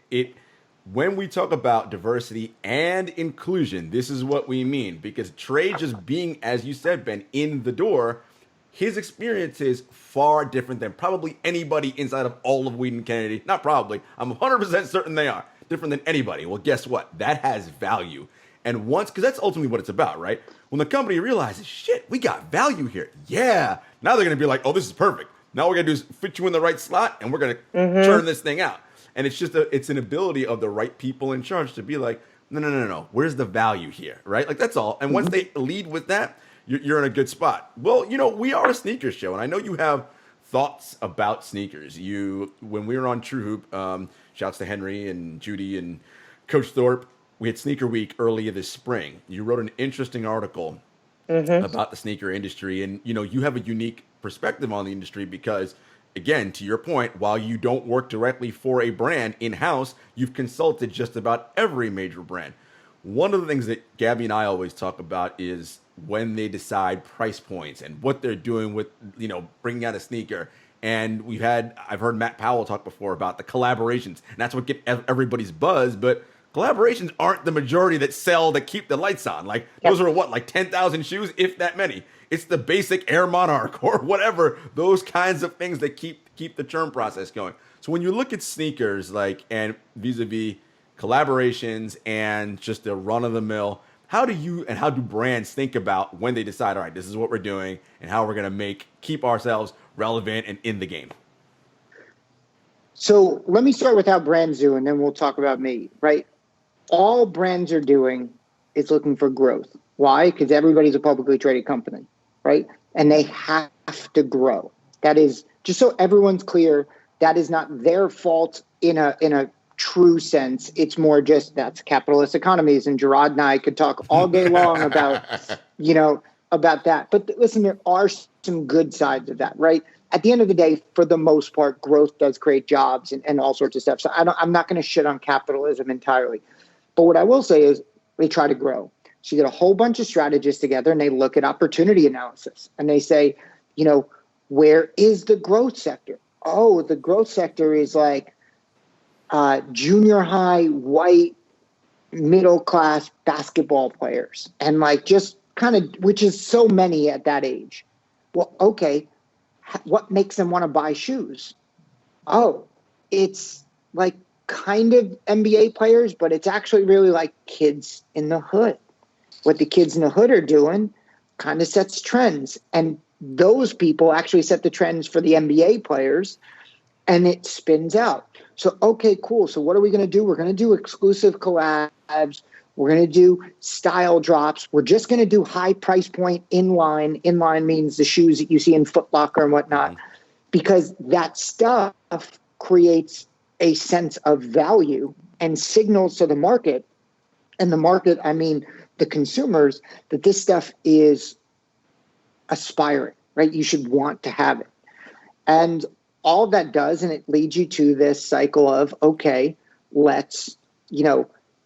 When we talk about diversity and inclusion, this is what we mean. Because Trey just being, as you said, Ben, in the door, his experience is far different than probably anybody inside of all of Weeden Kennedy. Not probably. I'm 100% certain they are. Different than anybody. Well, guess what? That has value. And because that's ultimately what it's about, right? When the company realizes, shit, we got value here. Yeah. Now they're going to be like, oh, this is perfect. Now what we're going to do is fit you in the right slot, and we're going to mm-hmm. turn this thing out. And it's just it's an ability of the right people in charge to be like, no. Where's the value here, right? Like, that's all. And once they lead with that, you're in a good spot. Well, we are a sneakers show, and I know you have thoughts about sneakers. When we were on True Hoop, shouts to Henry and Judy and Coach Thorpe, we had Sneaker Week earlier this spring. You wrote an interesting article mm-hmm. about the sneaker industry, and you have a unique perspective on the industry because, again, to your point, while you don't work directly for a brand in-house, you've consulted just about every major brand. One of the things that Gabby and I always talk about is when they decide price points and what they're doing with, bringing out a sneaker. And I've heard Matt Powell talk before about the collaborations, and that's what get everybody's buzz. But collaborations aren't the majority that keep the lights on. Like, those are like 10,000 shoes, if that many. It's the basic Air Monarch or whatever, those kinds of things that keep the churn process going. So when you look at sneakers, and vis-a-vis collaborations and just the run-of-the-mill, how do brands think about when they decide, all right, this is what we're doing and how we're going to keep ourselves relevant and in the game? So let me start with how brands do, and then we'll talk about me, right? All brands are doing is looking for growth. Why? Because everybody's a publicly traded company, right? And they have to grow. That is, just so everyone's clear, that is not their fault in a true sense. It's more just that's capitalist economies, and Jarod and I could talk all day long about that. But listen, there are some good sides of that, right? At the end of the day, for the most part, growth does create jobs and all sorts of stuff. So I'm not going to shit on capitalism entirely. But what I will say is they try to grow. So you get a whole bunch of strategists together and they look at opportunity analysis and they say, where is the growth sector? Oh, the growth sector is like junior high, white, middle class basketball players and just which is so many at that age. Well, okay, what makes them want to buy shoes? Oh, it's like kind of NBA players, but it's actually really like kids in the hood. What the kids in the hood are doing kind of sets trends. And those people actually set the trends for the NBA players, and it spins out. So, okay, cool. So what are we going to do? We're going to do exclusive collabs. We're going to do style drops. We're just going to do high price point inline. Inline means the shoes that you see in Foot Locker and whatnot, because that stuff creates a sense of value and signals to the market. And the market, I mean, the consumers, that this stuff is aspiring, right? You should want to have it. And all that does, and it leads you to this cycle of, okay, let's,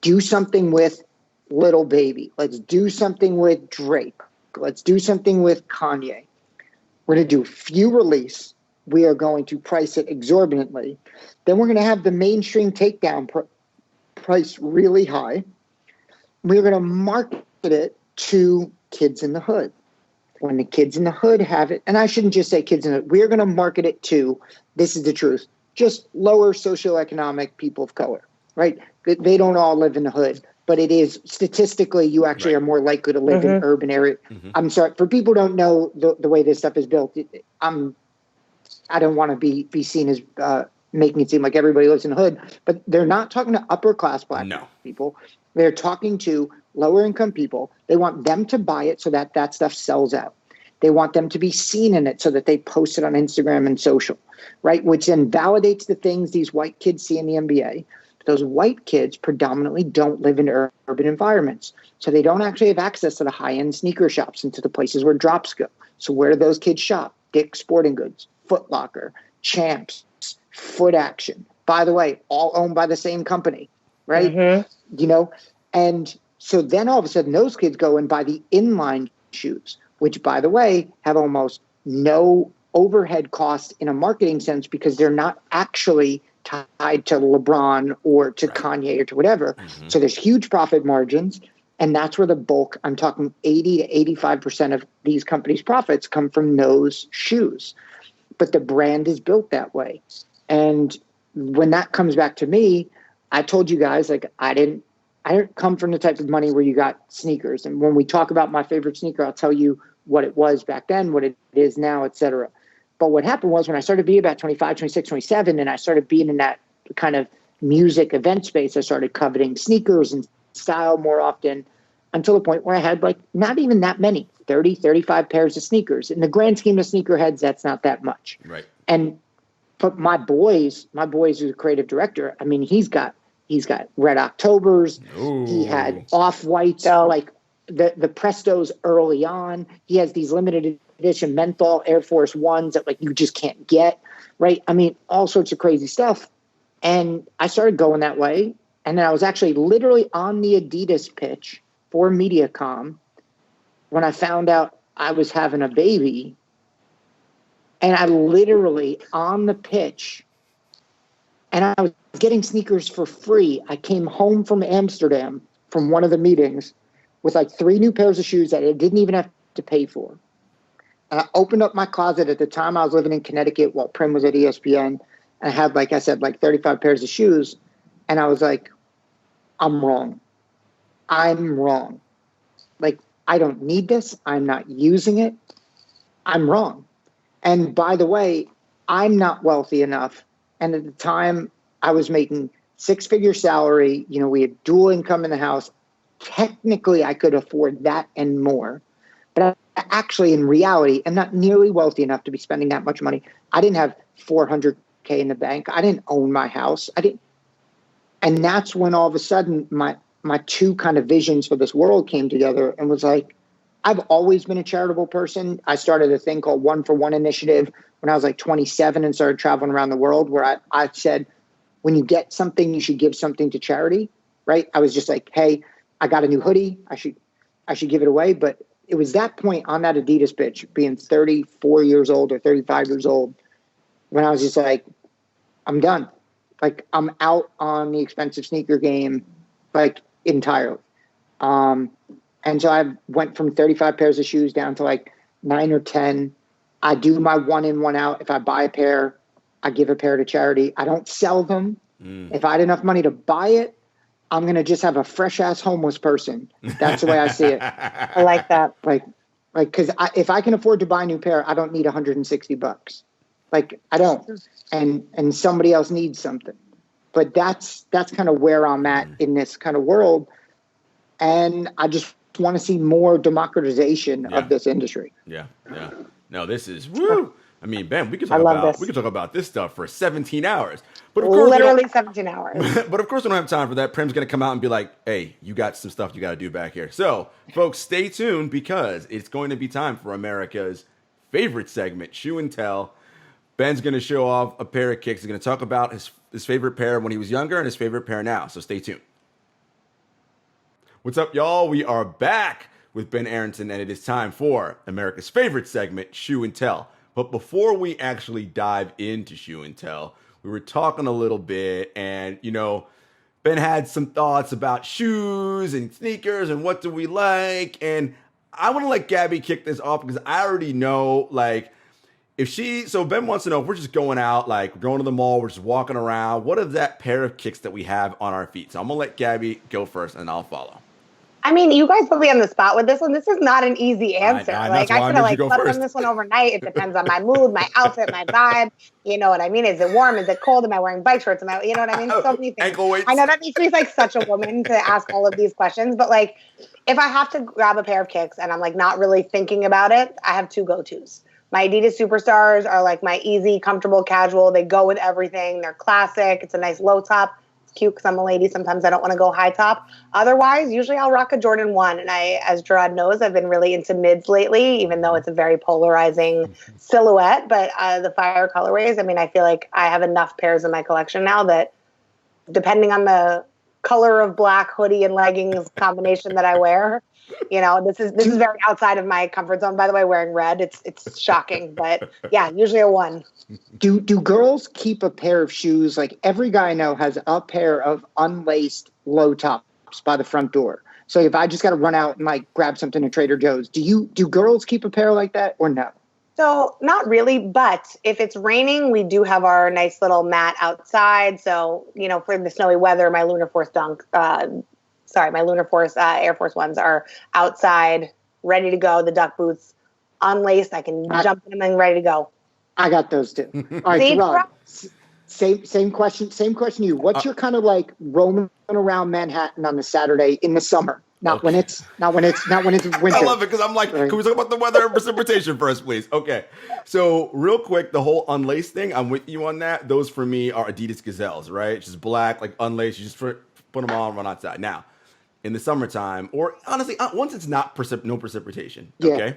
do something with Little Baby. Let's do something with Drake. Let's do something with Kanye. We're going to do few release. We are going to price it exorbitantly. Then we're going to have the mainstream takedown price really high. We're going to market it to kids in the hood. When the kids in the hood have it, and I shouldn't just say kids in the hood, we're going to market it to, this is the truth, just lower socioeconomic people of color, right? They don't all live in the hood, but it is statistically, you actually are more likely to live in urban area. I'm sorry, for people who don't know the way this stuff is built, I don't want to be seen as making it seem like everybody lives in the hood, but they're not talking to upper class black people. They're talking to lower income people. They want them to buy it so that that stuff sells out. They want them to be seen in it so that they post it on Instagram and social, right? Which then validates the things these white kids see in the NBA. Those white kids predominantly don't live in urban environments. So they don't actually have access to the high-end sneaker shops and to the places where drops go. So where do those kids shop? Dick's Sporting Goods, Foot Locker, Champs, Foot Action. By the way, all owned by the same company, right? And so then all of a sudden those kids go and buy the inline shoes, which, by the way, have almost no overhead cost in a marketing sense because they're not actually tied to LeBron or to Kanye or to whatever. So there's huge profit margins. And that's where the bulk, I'm talking 80 to 85% of these companies' profits come from those shoes. But the brand is built that way. And when that comes back to me, I told you guys, like, I didn't come from the type of money where you got sneakers. And when we talk about my favorite sneaker, I'll tell you what it was back then, what it is now, et cetera. But what happened was when I started being about 25, 26, 27, and I started being in that kind of music event space, I started coveting sneakers and style more often until the point where I had like not even that many, 30, 35 pairs of sneakers. In the grand scheme of sneakerheads, that's not that much. Right. But my boys who's a creative director, I mean, he's got Red Octobers. Ooh. He had Off-Whites, like the Prestos early on. He has these limited edition menthol Air Force Ones that like you just can't get, right? I mean, all sorts of crazy stuff. And I started going that way. And then I was actually literally on the Adidas pitch for MediaCom when I found out I was having a baby. And I literally on the pitch, and I was getting sneakers for free. I came home from Amsterdam from one of the meetings with like 3 new pairs of shoes that I didn't even have to pay for. And I opened up my closet. At the time I was living in Connecticut while Prim was at ESPN. And I had, like I said, like 35 pairs of shoes. And I was like, I'm wrong. I'm wrong. Like, I don't need this. I'm not using it. I'm wrong. And by the way, I'm not wealthy enough. And at the time I was making 6-figure salary. We had dual income in the house. Technically I could afford that and more. But I actually, in reality, am not nearly wealthy enough to be spending that much money. I didn't have $400K in the bank. I didn't own my house. And that's when all of a sudden my 2 kind of visions for this world came together and was like, I've always been a charitable person. I started a thing called One for One Initiative when I was like 27 and started traveling around the world, where I said, when you get something, you should give something to charity, right? I was just like, hey, I got a new hoodie. I should give it away. But it was that point on that Adidas pitch, being 34 years old or 35 years old, when I was just like, I'm done. Like, I'm out on the expensive sneaker game, like, entirely. And so I went from 35 pairs of shoes down to like 9 or 10. I do my 1 in, 1 out. If I buy a pair, I give a pair to charity. I don't sell them. If I had enough money to buy it, I'm going to just have a fresh ass homeless person. That's the way I see it. I like that. Because if I can afford to buy a new pair, I don't need $160. Like, I don't. And somebody else needs something. But that's kind of where I'm at in this kind of world. And I just want to see more democratization of this industry. Yeah. No, this is woo. I mean, Ben, we could talk about this stuff for 17 hours. But of course, literally 17 hours. But of course, we don't have time for that. Prim's going to come out and be like, hey, you got some stuff you got to do back here. So, folks, stay tuned because it's going to be time for America's favorite segment, Shoe and Tell. Ben's going to show off a pair of kicks. He's going to talk about his favorite pair when he was younger and his favorite pair now. So stay tuned. What's up, y'all? We are back with Ben Aronson, and it is time for America's favorite segment, Shoe and Tell. But before we actually dive into Shoe and Tell, we were talking a little bit, and, you know, Ben had some thoughts about shoes and sneakers and what do we like. And I want to let Gabby kick this off because I already know, like, so Ben wants to know if we're just going out, like, we're going to the mall, we're just walking around, what is that pair of kicks that we have on our feet? So I'm going to let Gabby go first, and I'll follow. I mean, you guys put me on the spot with this one. This is not an easy answer. I could have slept on this one overnight. It depends on my mood, my outfit, my vibe. You know what I mean? Is it warm? Is it cold? Am I wearing bike shorts? You know what I mean? So many things. Ankle weights. I know that makes me like such a woman to ask all of these questions, but like, if I have to grab a pair of kicks and I'm like not really thinking about it, I have 2 go-tos. My Adidas Superstars are like my easy, comfortable, casual. They go with everything. They're classic. It's a nice low top. Cute because I'm a lady. Sometimes I don't want to go high top. Otherwise, usually I'll rock a Jordan 1. And as Jarod knows, I've been really into mids lately, even though it's a very polarizing silhouette. But the fire colorways, I mean, I feel like I have enough pairs in my collection now that depending on the color of black hoodie and leggings combination that I wear, you know, this is very outside of my comfort zone. By the way, wearing red, it's shocking. But yeah, usually a 1. Do girls keep a pair of shoes? Like every guy I know has a pair of unlaced low tops by the front door. So if I just got to run out and like grab something at Trader Joe's, do girls keep a pair like that or no? So not really, but if it's raining, we do have our nice little mat outside. So, you know, for the snowy weather, my Lunar Force Air Force Ones are outside, ready to go. The duck boots, unlaced. I can jump in them and ready to go. I got those too. All right, Rob, same question to you. What's your kind of like roaming around Manhattan on the Saturday in the summer? Not when it's winter. I love it because I'm like, Can we talk about the weather and precipitation first, please? Okay. So real quick, the whole unlaced thing, I'm with you on that. Those for me are Adidas Gazelles, right? Just black, like unlaced. You just put them on, run outside. Now, in the summertime, or honestly, once it's not no precipitation, okay?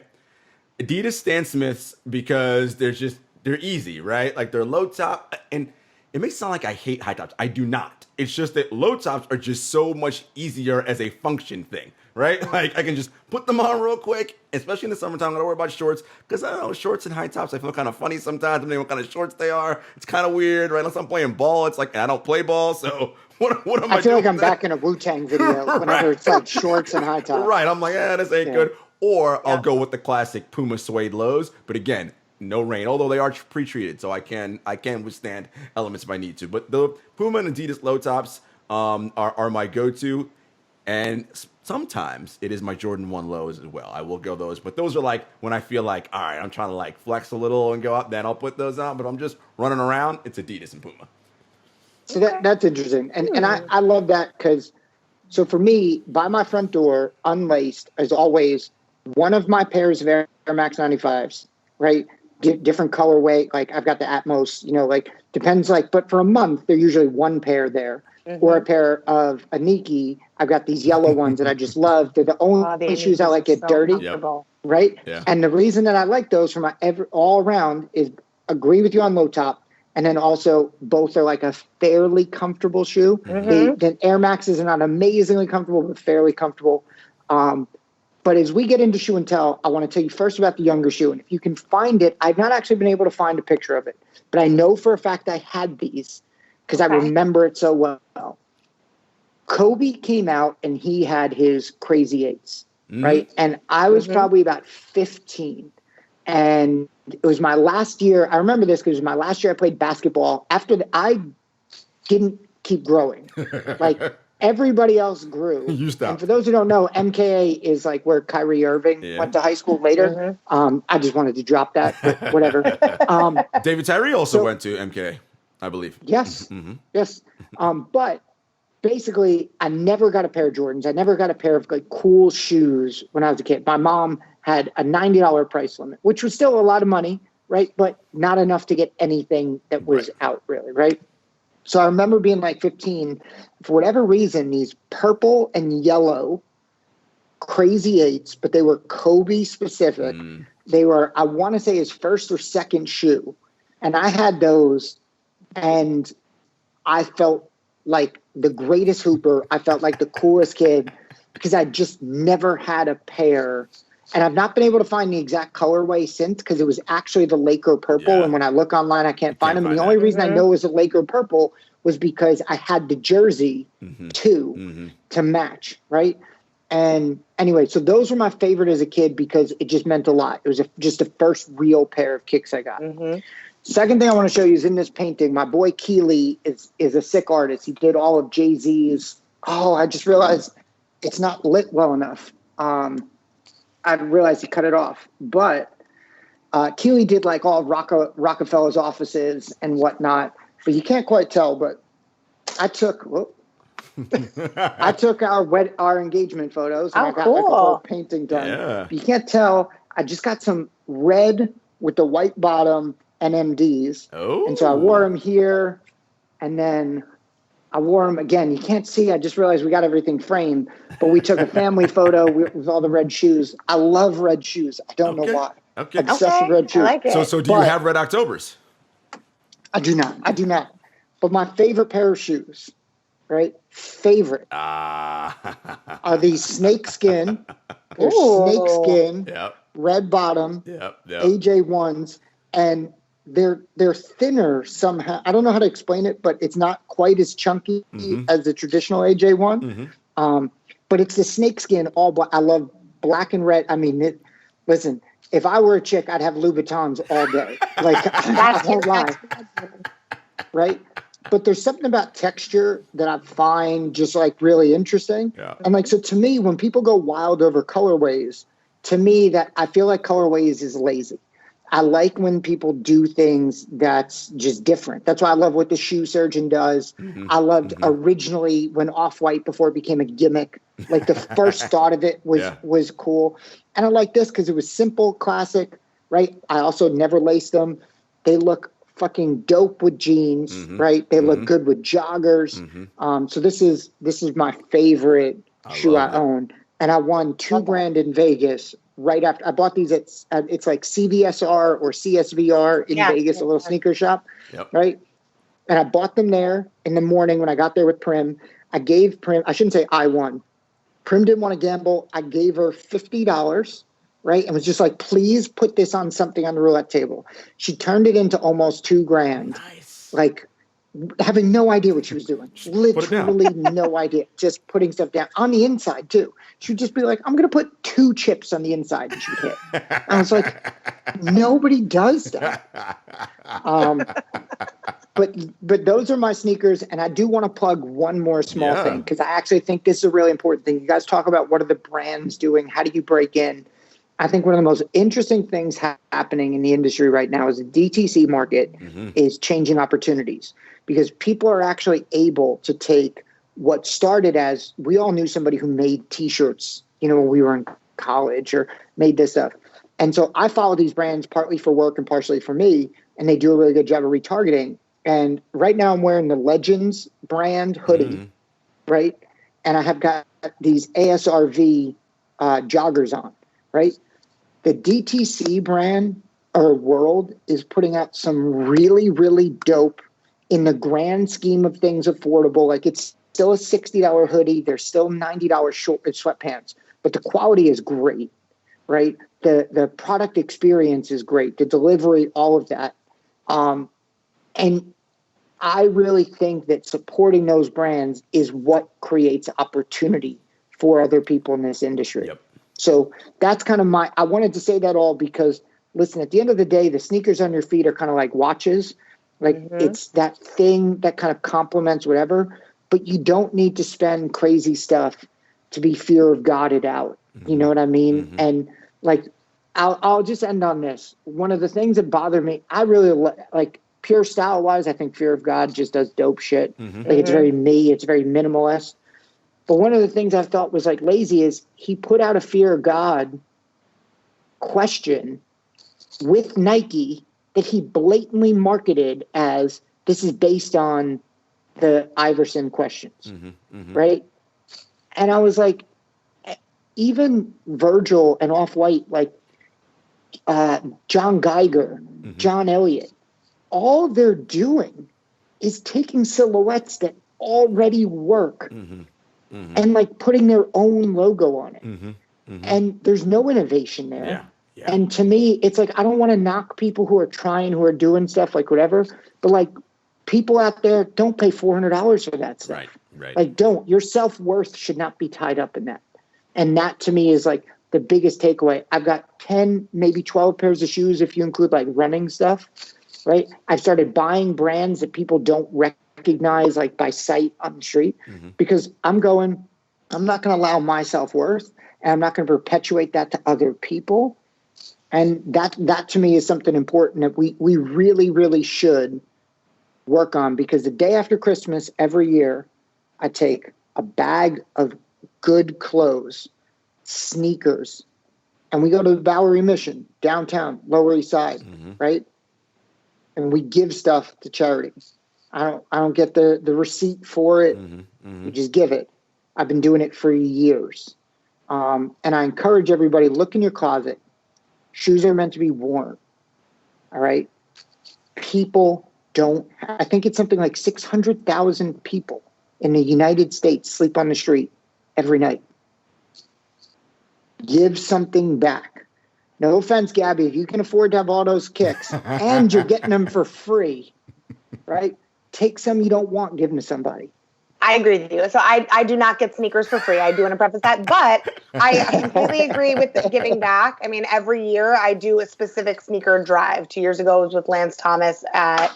Adidas Stan Smiths because they're easy, right? Like they're low top, and it may sound like I hate high tops. I do not. It's just that low tops are just so much easier as a function thing, right? Like I can just put them on real quick, especially in the summertime. I don't worry about shorts because I don't know, shorts and high tops, I feel kind of funny sometimes depending on what kind of shorts they are. It's kind of weird, right? Unless I'm playing ball, it's like I don't play ball, so what am I doing? I feel like I'm back in a Wu-Tang video whenever it's like shorts and high tops. Right. I'm like, this ain't good. Or I'll go with the classic Puma suede lows, but again, no rain, although they are pre-treated, so I can withstand elements if I need to. But the Puma and Adidas low tops are my go-to, and sometimes it is my Jordan 1 lows as well. I will go those, but those are like when I feel like, all right, I'm trying to like flex a little and go up, then I'll put those on. But I'm just running around, it's Adidas and Puma. So that's interesting, and I love that because so for me, by my front door, unlaced is always one of my pairs of Air Max 95s, right? Different colorway. Like I've got the Atmos, you know, like depends like, but for a month, they're usually one pair there or a pair of a NIKE. I've got these yellow ones that I just love. They're the only shoes I like get dirty, right? Yeah. And the reason that I like those for my all around is agree with you on low top. And then also both are like a fairly comfortable shoe. The Air Maxes are not amazingly comfortable, but fairly comfortable. But as we get into shoe and tell, I want to tell you first about the younger shoe. And if you can find it, I've not actually been able to find a picture of it. But I know for a fact I had these because I remember it so well. Kobe came out and he had his Crazy 8s. right? And I was probably about 15. And it was my last year. I remember this because it was my last year I played basketball. I didn't keep growing. Like everybody else grew. You stopped. And for those who don't know, MKA is like where Kyrie Irving went to high school later. I just wanted to drop that, but whatever. David Tyree also went to MKA, I believe. Yes. Yes. But basically, I never got a pair of Jordans. I never got a pair of like cool shoes when I was a kid. My mom had a $90 price limit, which was still a lot of money, right? But not enough to get anything that was out really, right? So I remember being like 15, for whatever reason, these purple and yellow crazy eights, but they were Kobe specific. They were, I want to say his first or second shoe. And I had those and I felt like the greatest hooper. I felt like the coolest kid because I just never had a pair. And I've not been able to find the exact colorway since because it was actually the Laker purple. And when I look online, I can't find them. And the only reason I know it was a Laker purple was because I had the jersey to match, right? And anyway, so those were my favorite as a kid because it just meant a lot. It was just the first real pair of kicks I got. Second thing I want to show you is in this painting. My boy Keely is a sick artist. He did all of Jay-Z's. Oh, I just realized it's not lit well enough. I realized he cut it off. But Keely did like all Rockefeller's offices and whatnot. But you can't quite tell, but I took our engagement photos and I got like a whole painting done. But you can't tell. I just got some red with the white bottom NMDs. And so I wore them here and then I wore them again. You can't see. I just realized we got everything framed, but we took a family photo with all the red shoes. I love red shoes. I don't know why. Obsessed with red shoes. I like it. So do you have Red Octobers? I do not. But my favorite pair of shoes, right? Favorite are these snakeskin. They're snakeskin, red bottom, AJ1s, and they're thinner somehow. I don't know how to explain it, but it's not quite as chunky as the traditional AJ1. But it's the snakeskin all black. I love black and red. I mean, listen, if I were a chick, I'd have Louboutins all day. Like, I won't lie. Right? But there's something about texture that I find just like really interesting. And like, so to me, when people go wild over colorways, to me that I feel like colorways is lazy. I like when people do things that's just different. That's why I love what the Shoe Surgeon does. I loved originally when Off-White, before it became a gimmick, like the first thought of it was cool. And I like this because it was simple, classic, right? I also never laced them. They look fucking dope with jeans, right? They look good with joggers. So this is my favorite shoe I own. And I won $2,000 in Vegas right after. I bought these at it's like CVSR or CSVR in Vegas, a little sneaker shop, right? And I bought them there in the morning when I got there with Prim. I gave Prim, I shouldn't say I won. Prim didn't want to gamble. I gave her $50, right? And was just like, please put this on something on the roulette table. She turned it into almost $2,000. Nice. Like, having no idea what she was doing. Literally no idea. Just putting stuff down on the inside too. She would just be like, I'm going to put 2 chips on the inside and she would hit. I was like, nobody does that. But those are my sneakers. And I do want to plug one more small thing because I actually think this is a really important thing. You guys talk about what are the brands doing? How do you break in? I think one of the most interesting things happening in the industry right now is the DTC market is changing opportunities because people are actually able to take what started as, we all knew somebody who made T-shirts, when we were in college or made this stuff. And so I follow these brands partly for work and partially for me, and they do a really good job of retargeting. And right now I'm wearing the Legends brand hoodie, right? And I have got these ASRV joggers on, right? The DTC brand or world is putting out some really, really dope, in the grand scheme of things, affordable. Like, it's still a $60 hoodie. There's still $90 short sweatpants, but the quality is great, right? The product experience is great. The delivery, all of that. And I really think that supporting those brands is what creates opportunity for other people in this industry. So that's kind of I wanted to say that all because, listen, at the end of the day, the sneakers on your feet are kind of like watches. Like it's that thing that kind of complements whatever, but you don't need to spend crazy stuff to be fear of Godded out. You know what I mean? And like, I'll just end on this. One of the things that bothered me, I really like pure style wise, I think Fear of God just does dope shit. Like it's very me, it's very minimalist. But one of the things I thought was like lazy is he put out a Fear of God question with Nike that he blatantly marketed as this is based on the Iverson questions, right? And I was like, even Virgil and Off-White, like John Geiger, John Elliott, all they're doing is taking silhouettes that already work and like putting their own logo on it. And there's no innovation there. Yeah. And to me, it's like, I don't want to knock people who are trying, who are doing stuff like whatever, but like people out there don't pay $400 for that stuff. Right. Like don't, your self-worth should not be tied up in that. And that to me is like the biggest takeaway. I've got 10, maybe 12 pairs of shoes if you include like running stuff, right? I've started buying brands that people don't recognize like by sight on the street because I'm not going to allow my self-worth and I'm not going to perpetuate that to other people. And that to me is something important that we really, really should work on, because the day after Christmas every year, I take a bag of good clothes, sneakers, and we go to the Bowery Mission, downtown, Lower East Side, right? And we give stuff to charity. I don't get the receipt for it. We just give it. I've been doing it for years. And I encourage everybody, look in your closet. Shoes are meant to be worn. All right. People don't, I think it's something like 600,000 people in the United States sleep on the street every night. Give something back. No offense, Gabby, if you can afford to have all those kicks and you're getting them for free, right? Take some you don't want, give them to somebody. I agree with you. So I do not get sneakers for free. I do want to preface that, but I completely agree with the giving back. I mean, every year I do a specific sneaker drive. 2 years ago it was with Lance Thomas at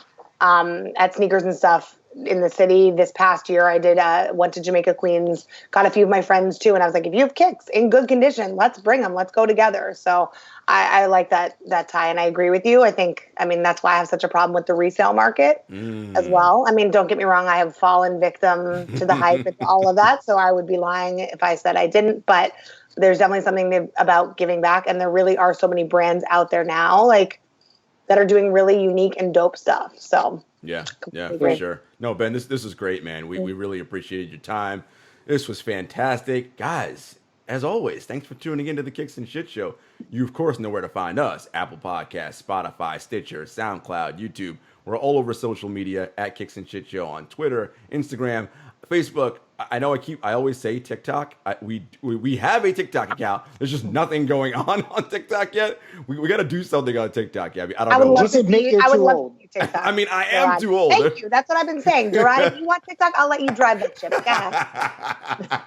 Sneakers and Stuff in the city. This past year I did went to Jamaica, Queens, got a few of my friends too, and I was like, if you have kicks in good condition, let's bring them, let's go together. So I like that tie, and I agree with you. I mean that's why I have such a problem with the resale market as well. I mean, don't get me wrong, I have fallen victim to the hype and all of that, so I would be lying if I said I didn't, but there's definitely something about giving back, and there really are so many brands out there now like that are doing really unique and dope stuff. So yeah, for sure. No, Ben, this is great, man. We really appreciated your time. This was fantastic. Guys, as always, thanks for tuning into the Kicks and Shit Show. You, of course, know where to find us. Apple Podcasts, Spotify, Stitcher, SoundCloud, YouTube. We're all over social media at Kicks and Shit Show on Twitter, Instagram, Facebook. I know I always say TikTok. We have a TikTok account. There's just nothing going on TikTok yet. We got to do something on TikTok, Gabby. I don't know. Just admit you're too old. TikTok. I mean, I am too old. Thank you. That's what I've been saying. Jarod, if you want TikTok, I'll let you drive that shit. Go ahead.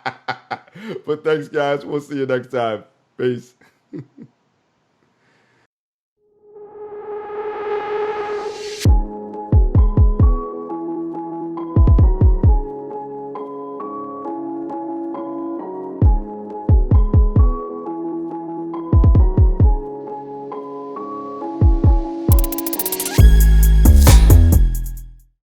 But thanks, guys. We'll see you next time. Peace.